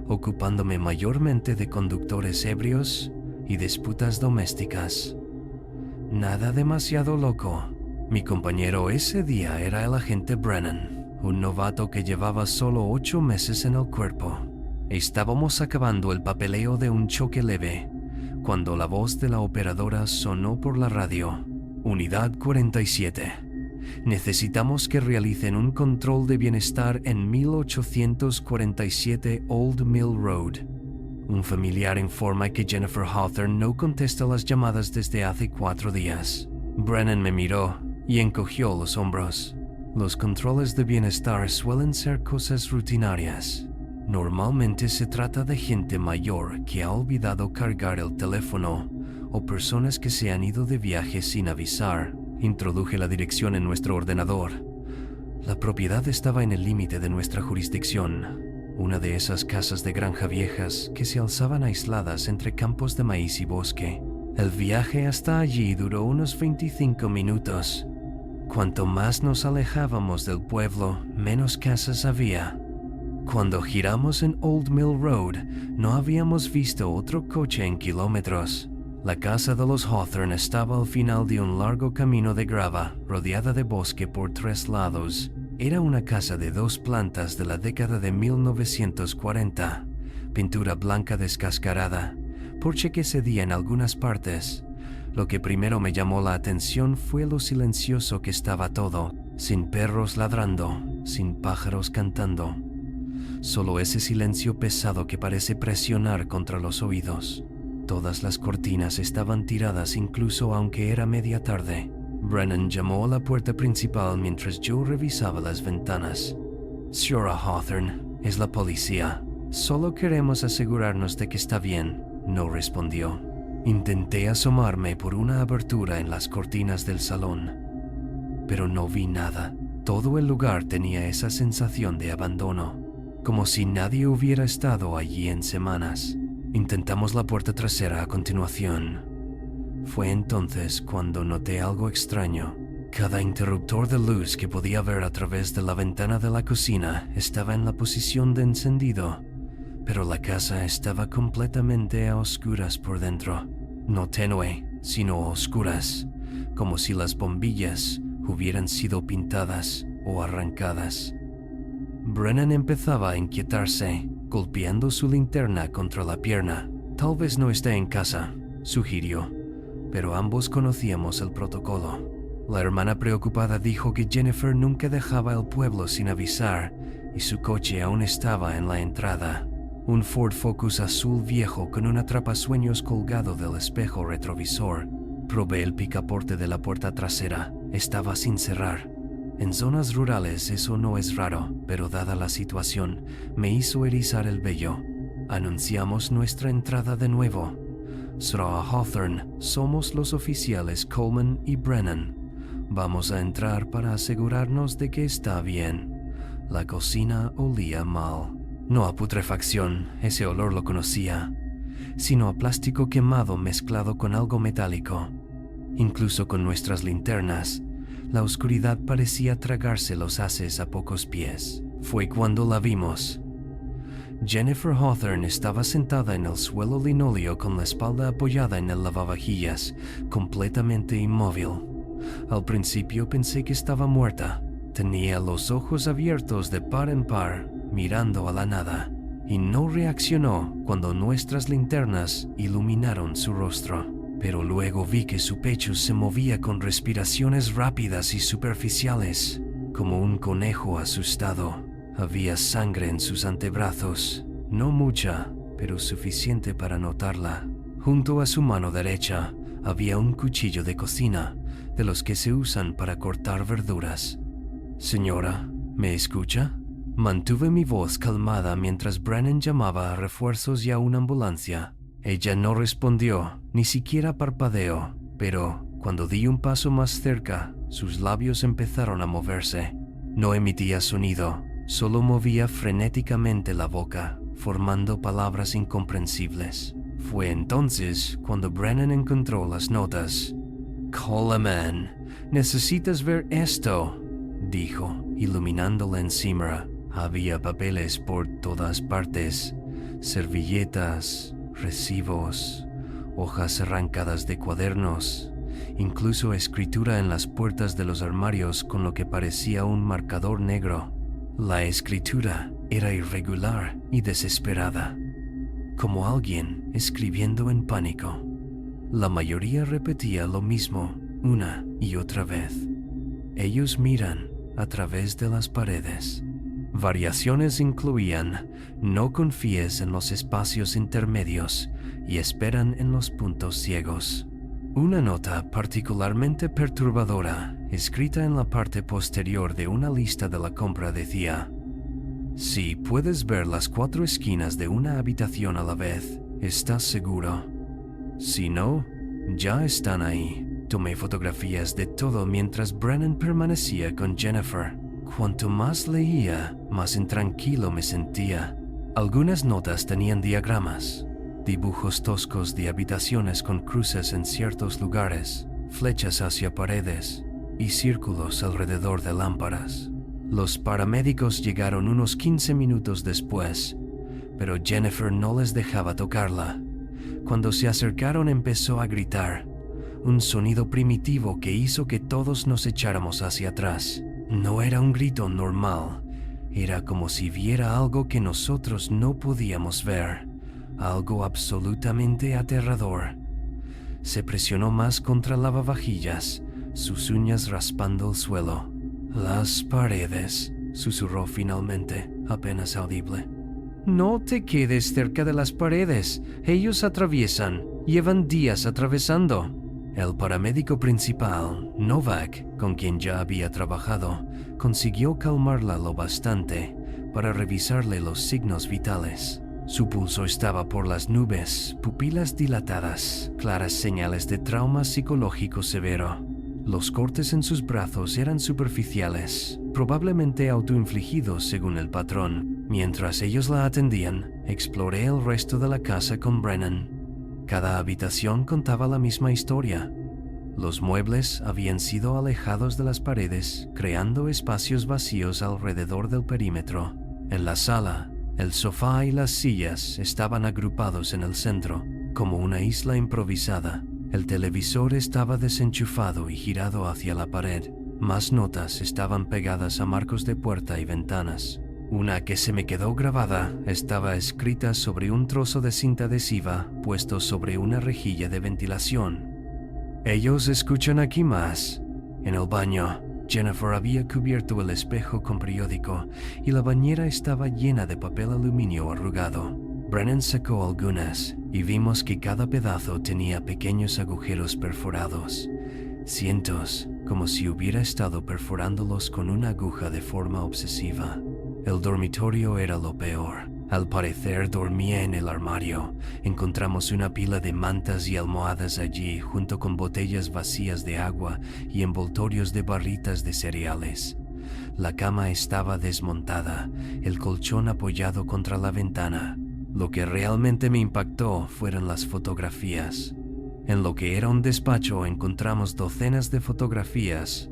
ocupándome mayormente de conductores ebrios y disputas domésticas. Nada demasiado loco. Mi compañero ese día era el agente Brennan, un novato que llevaba solo 8 meses en el cuerpo. Estábamos acabando el papeleo de un choque leve, cuando la voz de la operadora sonó por la radio. Unidad 47. Necesitamos que realicen un control de bienestar en 1847 Old Mill Road. Un familiar informa que Jennifer Hawthorne no contesta las llamadas desde hace 4 días. Brennan me miró y encogió los hombros. Los controles de bienestar suelen ser cosas rutinarias. Normalmente se trata de gente mayor que ha olvidado cargar el teléfono o personas que se han ido de viaje sin avisar. Introduje la dirección en nuestro ordenador. La propiedad estaba en el límite de nuestra jurisdicción, una de esas casas de granja viejas que se alzaban aisladas entre campos de maíz y bosque. El viaje hasta allí duró unos 25 minutos. Cuanto más nos alejábamos del pueblo, menos casas había. Cuando giramos en Old Mill Road, no habíamos visto otro coche en kilómetros. La casa de los Hawthorne estaba al final de un largo camino de grava, rodeada de bosque por 3 lados. Era una casa de 2 plantas de la década de 1940, pintura blanca descascarada, porche que cedía en algunas partes. Lo que primero me llamó la atención fue lo silencioso que estaba todo, sin perros ladrando, sin pájaros cantando. Solo ese silencio pesado que parece presionar contra los oídos. Todas las cortinas estaban tiradas incluso aunque era media tarde. Brennan llamó a la puerta principal mientras yo revisaba las ventanas. Señora Hawthorne, es la policía. Solo queremos asegurarnos de que está bien, no respondió. Intenté asomarme por una abertura en las cortinas del salón, pero no vi nada. Todo el lugar tenía esa sensación de abandono, como si nadie hubiera estado allí en semanas. Intentamos la puerta trasera a continuación. Fue entonces cuando noté algo extraño. Cada interruptor de luz que podía ver a través de la ventana de la cocina estaba en la posición de encendido, pero la casa estaba completamente a oscuras por dentro. No tenue, sino oscuras, como si las bombillas hubieran sido pintadas o arrancadas. Brennan empezaba a inquietarse, golpeando su linterna contra la pierna. Tal vez no esté en casa, sugirió, pero ambos conocíamos el protocolo. La hermana preocupada dijo que Jennifer nunca dejaba el pueblo sin avisar y su coche aún estaba en la entrada. Un Ford Focus azul viejo con un atrapasueños colgado del espejo retrovisor. Probé el picaporte de la puerta trasera. Estaba sin cerrar. En zonas rurales eso no es raro, pero dada la situación, me hizo erizar el vello. Anunciamos nuestra entrada de nuevo. Sra Hawthorne, somos los oficiales Coleman y Brennan. Vamos a entrar para asegurarnos de que está bien. La cocina olía mal. No a putrefacción, ese olor lo conocía, sino a plástico quemado mezclado con algo metálico. Incluso con nuestras linternas, la oscuridad parecía tragarse los haces a pocos pies. Fue cuando la vimos. Jennifer Hawthorne estaba sentada en el suelo linóleo con la espalda apoyada en el lavavajillas, completamente inmóvil. Al principio pensé que estaba muerta. Tenía los ojos abiertos de par en par, mirando a la nada, y no reaccionó cuando nuestras linternas iluminaron su rostro. Pero luego vi que su pecho se movía con respiraciones rápidas y superficiales, como un conejo asustado. Había sangre en sus antebrazos, no mucha, pero suficiente para notarla. Junto a su mano derecha había un cuchillo de cocina, de los que se usan para cortar verduras. Señora, ¿me escucha? Mantuve mi voz calmada mientras Brennan llamaba a refuerzos y a una ambulancia. Ella no respondió, ni siquiera parpadeó, pero cuando di un paso más cerca, sus labios empezaron a moverse. No emitía sonido, solo movía frenéticamente la boca, formando palabras incomprensibles. Fue entonces cuando Brennan encontró las notas. «Coleman, necesitas ver esto», dijo, iluminando la encimera. Había papeles por todas partes, servilletas, recibos, hojas arrancadas de cuadernos, incluso escritura en las puertas de los armarios con lo que parecía un marcador negro. La escritura era irregular y desesperada, como alguien escribiendo en pánico. La mayoría repetía lo mismo una y otra vez. Ellos miran a través de las paredes. Variaciones incluían: no confíes en los espacios intermedios y esperan en los puntos ciegos. Una nota particularmente perturbadora, escrita en la parte posterior de una lista de la compra, decía: si puedes ver las 4 esquinas de una habitación a la vez, estás seguro. Si no, ya están ahí. Tomé fotografías de todo mientras Brennan permanecía con Jennifer. Cuanto más leía, más intranquilo me sentía. Algunas notas tenían diagramas, dibujos toscos de habitaciones con cruces en ciertos lugares, flechas hacia paredes y círculos alrededor de lámparas. Los paramédicos llegaron unos 15 minutos después, pero Jennifer no les dejaba tocarla. Cuando se acercaron empezó a gritar, un sonido primitivo que hizo que todos nos echáramos hacia atrás. No era un grito normal, era como si viera algo que nosotros no podíamos ver, algo absolutamente aterrador. Se presionó más contra el lavavajillas, sus uñas raspando el suelo. «Las paredes», susurró finalmente, apenas audible. «No te quedes cerca de las paredes, ellos atraviesan, llevan días atravesando». El paramédico principal, Novak, con quien ya había trabajado, consiguió calmarla lo bastante para revisarle los signos vitales. Su pulso estaba por las nubes, pupilas dilatadas, claras señales de trauma psicológico severo. Los cortes en sus brazos eran superficiales, probablemente autoinfligidos según el patrón. Mientras ellos la atendían, exploré el resto de la casa con Brennan. Cada habitación contaba la misma historia. Los muebles habían sido alejados de las paredes, creando espacios vacíos alrededor del perímetro. En la sala, el sofá y las sillas estaban agrupados en el centro, como una isla improvisada. El televisor estaba desenchufado y girado hacia la pared. Más notas estaban pegadas a marcos de puerta y ventanas. Una que se me quedó grabada estaba escrita sobre un trozo de cinta adhesiva puesto sobre una rejilla de ventilación. «Ellos escuchan aquí más. En el baño. Jennifer había cubierto el espejo con periódico y la bañera estaba llena de papel aluminio arrugado. Brennan sacó algunas y vimos que cada pedazo tenía pequeños agujeros perforados. Cientos, como si hubiera estado perforándolos con una aguja de forma obsesiva. El dormitorio era lo peor. Al parecer dormía en el armario. Encontramos una pila de mantas y almohadas allí, junto con botellas vacías de agua y envoltorios de barritas de cereales. La cama estaba desmontada, el colchón apoyado contra la ventana. Lo que realmente me impactó fueron las fotografías. En lo que era un despacho encontramos docenas de fotografías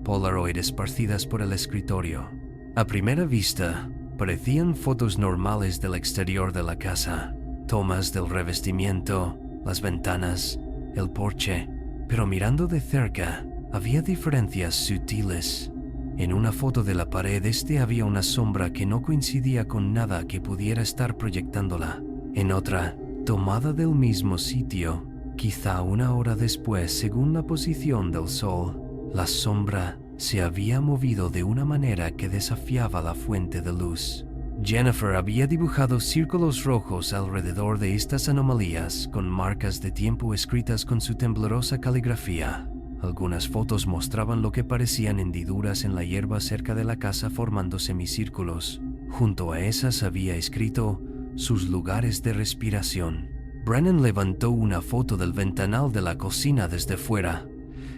Polaroid esparcidas por el escritorio. A primera vista, parecían fotos normales del exterior de la casa, tomas del revestimiento, las ventanas, el porche, pero mirando de cerca, había diferencias sutiles. En una foto de la pared había una sombra que no coincidía con nada que pudiera estar proyectándola. En otra, tomada del mismo sitio, quizá una hora después según la posición del sol, la sombra se había movido de una manera que desafiaba la fuente de luz. Jennifer había dibujado círculos rojos alrededor de estas anomalías con marcas de tiempo escritas con su temblorosa caligrafía. Algunas fotos mostraban lo que parecían hendiduras en la hierba cerca de la casa formando semicírculos. Junto a esas había escrito sus lugares de respiración. Brennan levantó una foto del ventanal de la cocina desde fuera.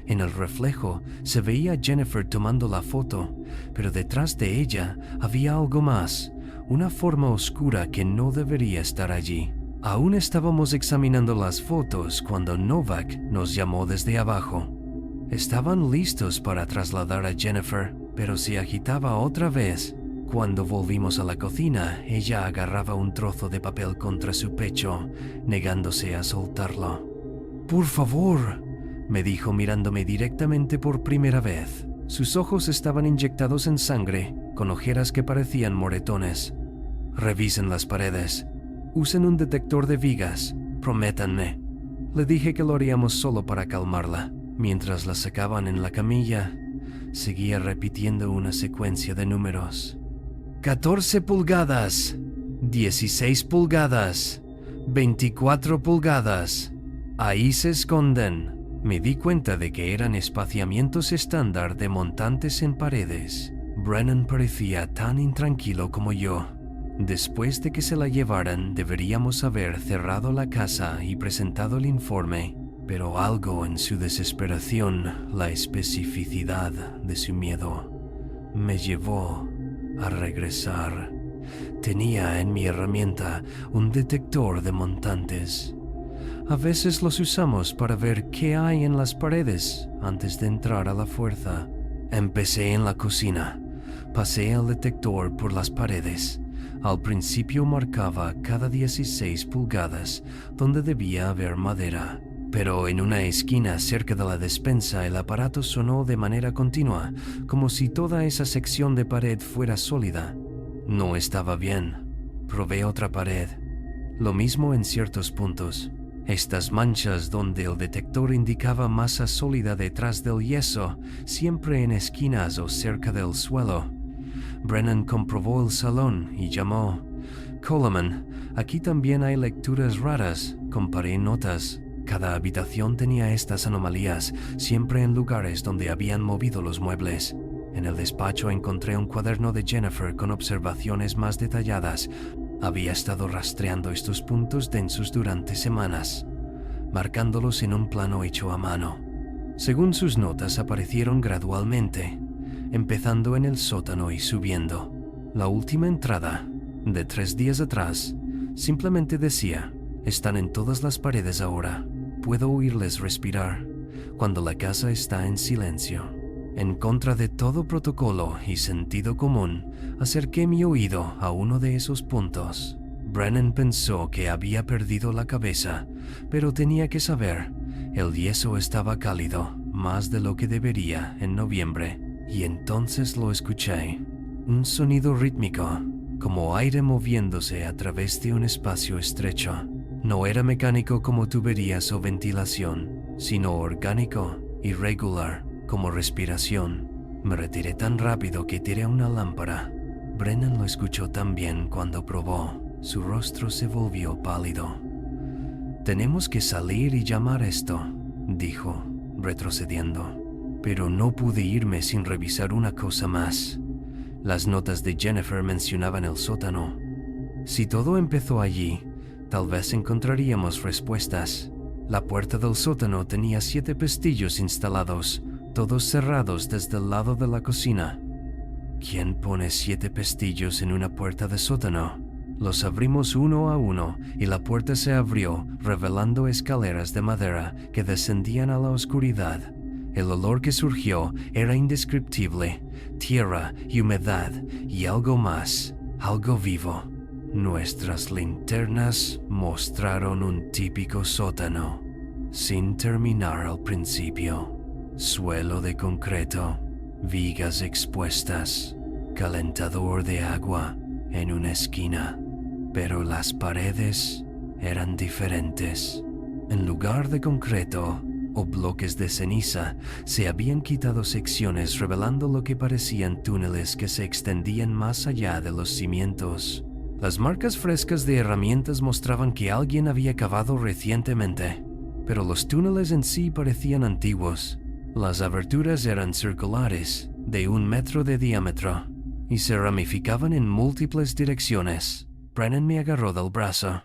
En el reflejo se veía a Jennifer tomando la foto, pero detrás de ella había algo más, una forma oscura que no debería estar allí. Aún estábamos examinando las fotos cuando Novak nos llamó desde abajo. Estaban listos para trasladar a Jennifer, pero se agitaba otra vez. Cuando volvimos a la cocina, ella agarraba un trozo de papel contra su pecho, negándose a soltarlo. «Por favor», me dijo mirándome directamente por primera vez. Sus ojos estaban inyectados en sangre, con ojeras que parecían moretones. «Revisen las paredes. Usen un detector de vigas. Prométanme». Le dije que lo haríamos solo para calmarla. Mientras la sacaban en la camilla, seguía repitiendo una secuencia de números. 14 pulgadas, 16 pulgadas, 24 pulgadas. Ahí se esconden. Me di cuenta de que eran espaciamientos estándar de montantes en paredes. Brennan parecía tan intranquilo como yo. Después de que se la llevaran, deberíamos haber cerrado la casa y presentado el informe, pero algo en su desesperación, la especificidad de su miedo, me llevó a regresar. Tenía en mi herramienta un detector de montantes. A veces los usamos para ver qué hay en las paredes antes de entrar a la fuerza. Empecé en la cocina. Pasé el detector por las paredes. Al principio marcaba cada 16 pulgadas donde debía haber madera. Pero en una esquina cerca de la despensa el aparato sonó de manera continua, como si toda esa sección de pared fuera sólida. No estaba bien. Probé otra pared. Lo mismo en ciertos puntos. Estas manchas donde el detector indicaba masa sólida detrás del yeso, siempre en esquinas o cerca del suelo. Brennan comprobó el salón y llamó. «Coleman, aquí también hay lecturas raras». Comparé notas. Cada habitación tenía estas anomalías, siempre en lugares donde habían movido los muebles. En el despacho encontré un cuaderno de Jennifer con observaciones más detalladas. Había estado rastreando estos puntos densos durante semanas, marcándolos en un plano hecho a mano. Según sus notas aparecieron gradualmente, empezando en el sótano y subiendo. La última entrada, de 3 días atrás, simplemente decía: «Están en todas las paredes ahora. Puedo oírles respirar cuando la casa está en silencio». En contra de todo protocolo y sentido común, acerqué mi oído a uno de esos puntos. Brennan pensó que había perdido la cabeza, pero tenía que saber. El yeso estaba cálido, más de lo que debería en noviembre, y entonces lo escuché. Un sonido rítmico, como aire moviéndose a través de un espacio estrecho. No era mecánico como tuberías o ventilación, sino orgánico y regular como respiración. Me retiré tan rápido que tiré una lámpara. Brennan lo escuchó también cuando probó. Su rostro se volvió pálido. «Tenemos que salir y llamar esto», dijo, retrocediendo. Pero no pude irme sin revisar una cosa más. Las notas de Jennifer mencionaban el sótano. Si todo empezó allí, tal vez encontraríamos respuestas. La puerta del sótano tenía 7 pestillos instalados, todos cerrados desde el lado de la cocina. ¿Quién pone 7 pestillos en una puerta de sótano? Los abrimos uno a uno y la puerta se abrió, revelando escaleras de madera que descendían a la oscuridad. El olor que surgió era indescriptible, tierra y humedad y algo más, algo vivo. Nuestras linternas mostraron un típico sótano, sin terminar al principio. Suelo de concreto, vigas expuestas, calentador de agua en una esquina, pero las paredes eran diferentes. En lugar de concreto o bloques de ceniza, se habían quitado secciones revelando lo que parecían túneles que se extendían más allá de los cimientos. Las marcas frescas de herramientas mostraban que alguien había cavado recientemente, pero los túneles en sí parecían antiguos. Las aberturas eran circulares, de 1 metro de diámetro, y se ramificaban en múltiples direcciones. Brennan me agarró del brazo.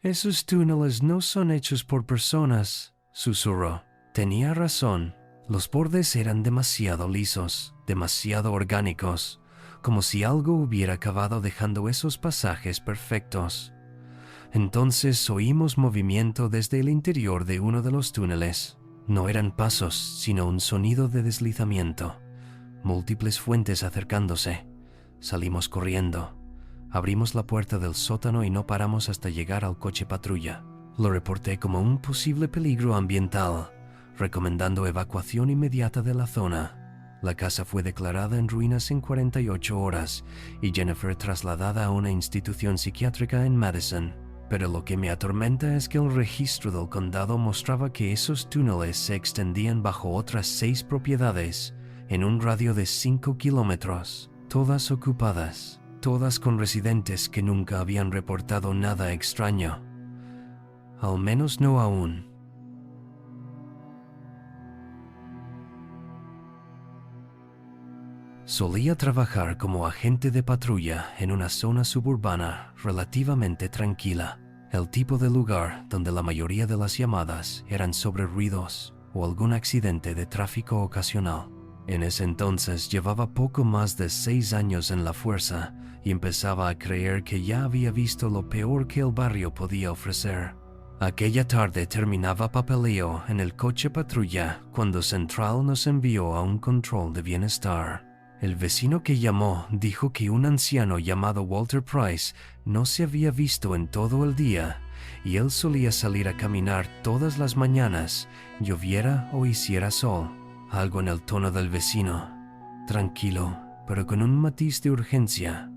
«Esos túneles no son hechos por personas», susurró. Tenía razón. Los bordes eran demasiado lisos, demasiado orgánicos, como si algo hubiera cavado dejando esos pasajes perfectos. Entonces oímos movimiento desde el interior de uno de los túneles. No eran pasos, sino un sonido de deslizamiento. Múltiples fuentes acercándose. Salimos corriendo. Abrimos la puerta del sótano y no paramos hasta llegar al coche patrulla. Lo reporté como un posible peligro ambiental, recomendando evacuación inmediata de la zona. La casa fue declarada en ruinas en 48 horas y Jennifer trasladada a una institución psiquiátrica en Madison. Pero lo que me atormenta es que el registro del condado mostraba que esos túneles se extendían bajo otras 6 propiedades en un radio de 5 kilómetros, todas ocupadas, todas con residentes que nunca habían reportado nada extraño. Al menos no aún. Solía trabajar como agente de patrulla en una zona suburbana relativamente tranquila, el tipo de lugar donde la mayoría de las llamadas eran sobre ruidos o algún accidente de tráfico ocasional. En ese entonces llevaba poco más de 6 años en la fuerza y empezaba a creer que ya había visto lo peor que el barrio podía ofrecer. Aquella tarde terminaba papeleo en el coche patrulla cuando Central nos envió a un control de bienestar. El vecino que llamó dijo que un anciano llamado Walter Price no se había visto en todo el día y él solía salir a caminar todas las mañanas, lloviera o hiciera sol. Algo en el tono del vecino, tranquilo, pero con un matiz de urgencia,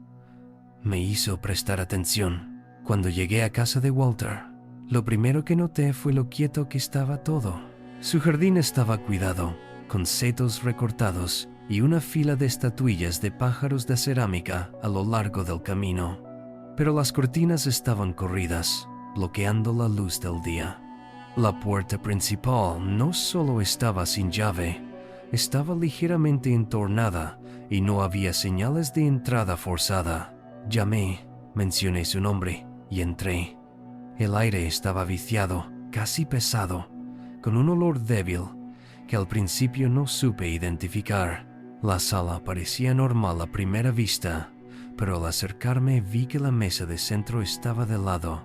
me hizo prestar atención. Cuando llegué a casa de Walter, lo primero que noté fue lo quieto que estaba todo. Su jardín estaba cuidado, con setos recortados y una fila de estatuillas de pájaros de cerámica a lo largo del camino. Pero las cortinas estaban corridas, bloqueando la luz del día. La puerta principal no solo estaba sin llave, estaba ligeramente entornada y no había señales de entrada forzada. Llamé, mencioné su nombre y entré. El aire estaba viciado, casi pesado, con un olor débil que al principio no supe identificar. La sala parecía normal a primera vista, pero al acercarme vi que la mesa de centro estaba de lado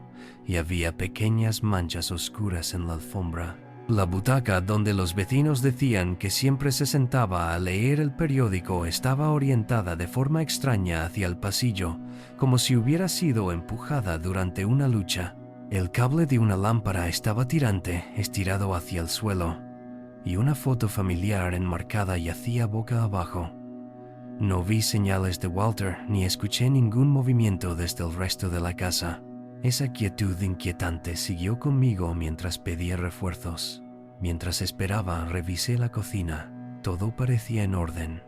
y había pequeñas manchas oscuras en la alfombra. La butaca donde los vecinos decían que siempre se sentaba a leer el periódico estaba orientada de forma extraña hacia el pasillo, como si hubiera sido empujada durante una lucha. El cable de una lámpara estaba tirante, estirado hacia el suelo, y una foto familiar enmarcada yacía boca abajo. No vi señales de Walter ni escuché ningún movimiento desde el resto de la casa. Esa quietud inquietante siguió conmigo mientras pedía refuerzos. Mientras esperaba, revisé la cocina. Todo parecía en orden.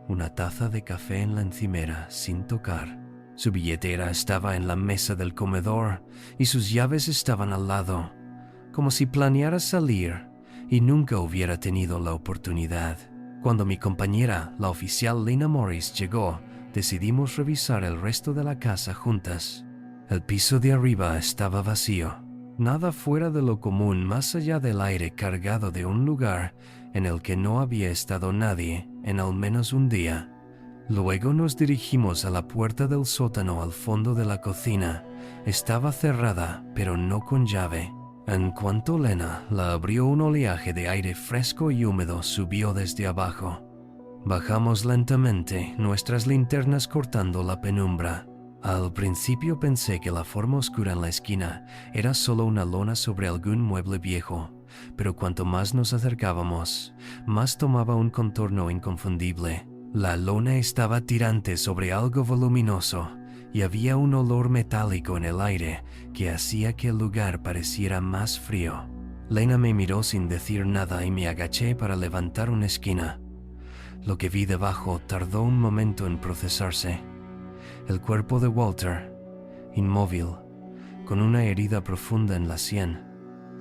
una taza de café en la encimera sin tocar. Su billetera estaba en la mesa del comedor y sus llaves estaban al lado, como si planeara salir y nunca hubiera tenido la oportunidad. Cuando mi compañera, la oficial Lena Morris, llegó, decidimos revisar el resto de la casa juntas. El piso de arriba estaba vacío, nada fuera de lo común más allá del aire cargado de un lugar en el que no había estado nadie en al menos un día. Luego nos dirigimos a la puerta del sótano al fondo de la cocina. Estaba cerrada, pero no con llave. En cuanto Lena la abrió, un oleaje de aire fresco y húmedo subió desde abajo. Bajamos lentamente, nuestras linternas cortando la penumbra. Al principio pensé que la forma oscura en la esquina era solo una lona sobre algún mueble viejo, pero cuanto más nos acercábamos, más tomaba un contorno inconfundible. La lona estaba tirante sobre algo voluminoso y había un olor metálico en el aire que hacía que el lugar pareciera más frío. Lena me miró sin decir nada y me agaché para levantar una esquina. Lo que vi debajo tardó un momento en procesarse. El cuerpo de Walter, inmóvil, con una herida profunda en la sien.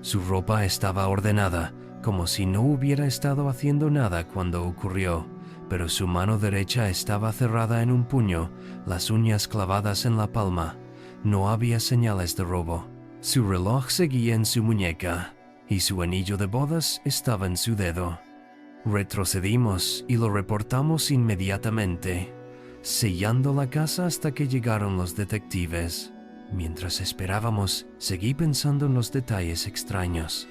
Su ropa estaba ordenada, como si no hubiera estado haciendo nada cuando ocurrió, pero su mano derecha estaba cerrada en un puño, las uñas clavadas en la palma. No había señales de robo. Su reloj seguía en su muñeca, y su anillo de bodas estaba en su dedo. Retrocedimos y lo reportamos inmediatamente, sellando la casa hasta que llegaron los detectives. Mientras esperábamos, seguí pensando en los detalles extraños.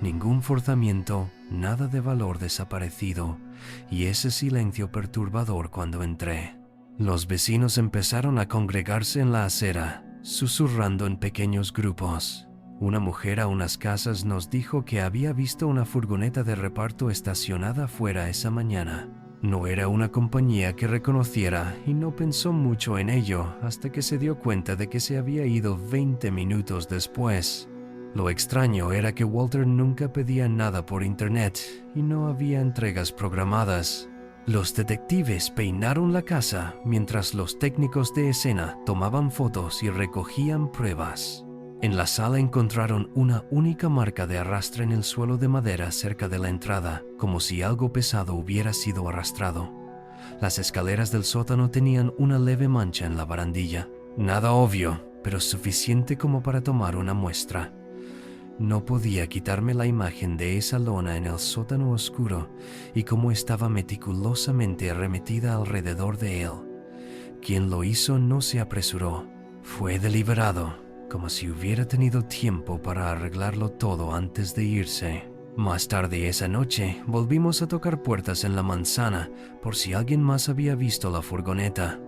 Ningún forzamiento, nada de valor desaparecido, y ese silencio perturbador cuando entré. Los vecinos empezaron a congregarse en la acera, susurrando en pequeños grupos. Una mujer a unas casas nos dijo que había visto una furgoneta de reparto estacionada fuera esa mañana. No era una compañía que reconociera y no pensó mucho en ello hasta que se dio cuenta de que se había ido 20 minutos después. Lo extraño era que Walter nunca pedía nada por internet y no había entregas programadas. Los detectives peinaron la casa mientras los técnicos de escena tomaban fotos y recogían pruebas. En la sala encontraron una única marca de arrastre en el suelo de madera cerca de la entrada, como si algo pesado hubiera sido arrastrado. Las escaleras del sótano tenían una leve mancha en la barandilla. Nada obvio, pero suficiente como para tomar una muestra. No podía quitarme la imagen de esa lona en el sótano oscuro y cómo estaba meticulosamente arremetida alrededor de él. Quien lo hizo no se apresuró. Fue deliberado, como si hubiera tenido tiempo para arreglarlo todo antes de irse. Más tarde esa noche, volvimos a tocar puertas en la manzana por si alguien más había visto la furgoneta.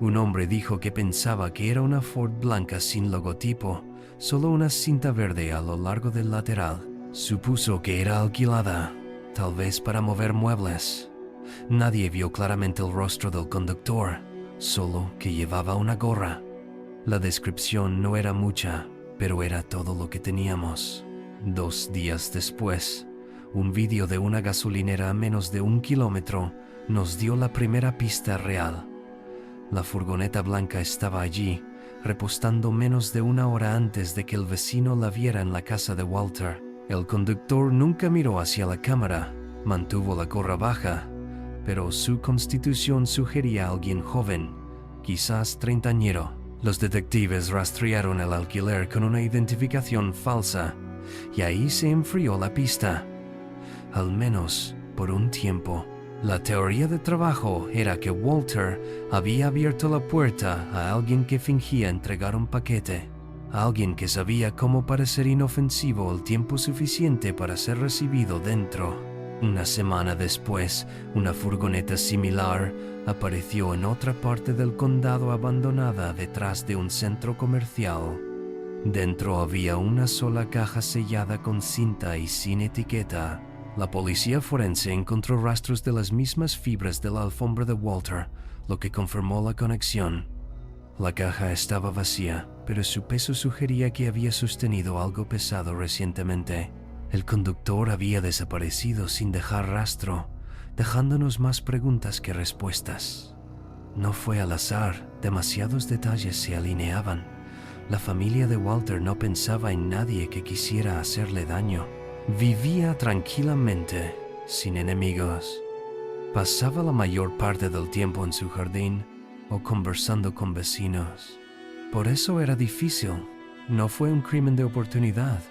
Un hombre dijo que pensaba que era una Ford blanca sin logotipo, solo una cinta verde a lo largo del lateral. Supuso que era alquilada, tal vez para mover muebles. Nadie vio claramente el rostro del conductor, solo que llevaba una gorra. La descripción no era mucha, pero era todo lo que teníamos. 2 días después, un vídeo de una gasolinera a menos de 1 kilómetro nos dio la primera pista real. La furgoneta blanca estaba allí, repostando menos de 1 hora antes de que el vecino la viera en la casa de Walter. El conductor nunca miró hacia la cámara, mantuvo la gorra baja, pero su constitución sugería a alguien joven, quizás treintañero. Los detectives rastrearon el alquiler con una identificación falsa, y ahí se enfrió la pista, al menos por un tiempo. La teoría de trabajo era que Walter había abierto la puerta a alguien que fingía entregar un paquete, a alguien que sabía cómo parecer inofensivo el tiempo suficiente para ser recibido dentro. Una semana después, una furgoneta similar apareció en otra parte del condado abandonada detrás de un centro comercial. Dentro había una sola caja sellada con cinta y sin etiqueta. La policía forense encontró rastros de las mismas fibras de la alfombra de Walter, lo que confirmó la conexión. La caja estaba vacía, pero su peso sugería que había sostenido algo pesado recientemente. El conductor había desaparecido sin dejar rastro, dejándonos más preguntas que respuestas. No fue al azar, demasiados detalles se alineaban. La familia de Walter no pensaba en nadie que quisiera hacerle daño. Vivía tranquilamente, sin enemigos. Pasaba la mayor parte del tiempo en su jardín o conversando con vecinos. Por eso era difícil. No fue un crimen de oportunidad.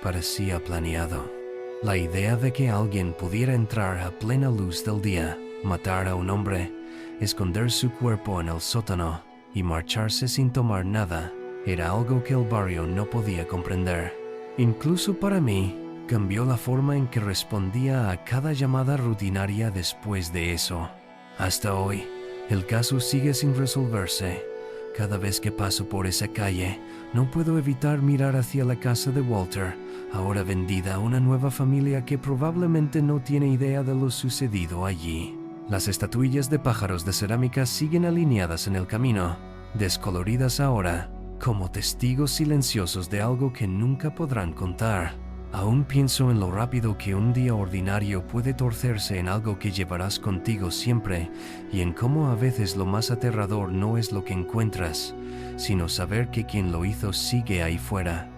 Parecía planeado. La idea de que alguien pudiera entrar a plena luz del día, matar a un hombre, esconder su cuerpo en el sótano y marcharse sin tomar nada, era algo que el barrio no podía comprender. Incluso para mí, cambió la forma en que respondía a cada llamada rutinaria después de eso. Hasta hoy, el caso sigue sin resolverse. Cada vez que paso por esa calle, no puedo evitar mirar hacia la casa de Walter, ahora vendida a una nueva familia que probablemente no tiene idea de lo sucedido allí. Las estatuillas de pájaros de cerámica siguen alineadas en el camino, descoloridas ahora, como testigos silenciosos de algo que nunca podrán contar. Aún pienso en lo rápido que un día ordinario puede torcerse en algo que llevarás contigo siempre y en cómo a veces lo más aterrador no es lo que encuentras, sino saber que quien lo hizo sigue ahí fuera,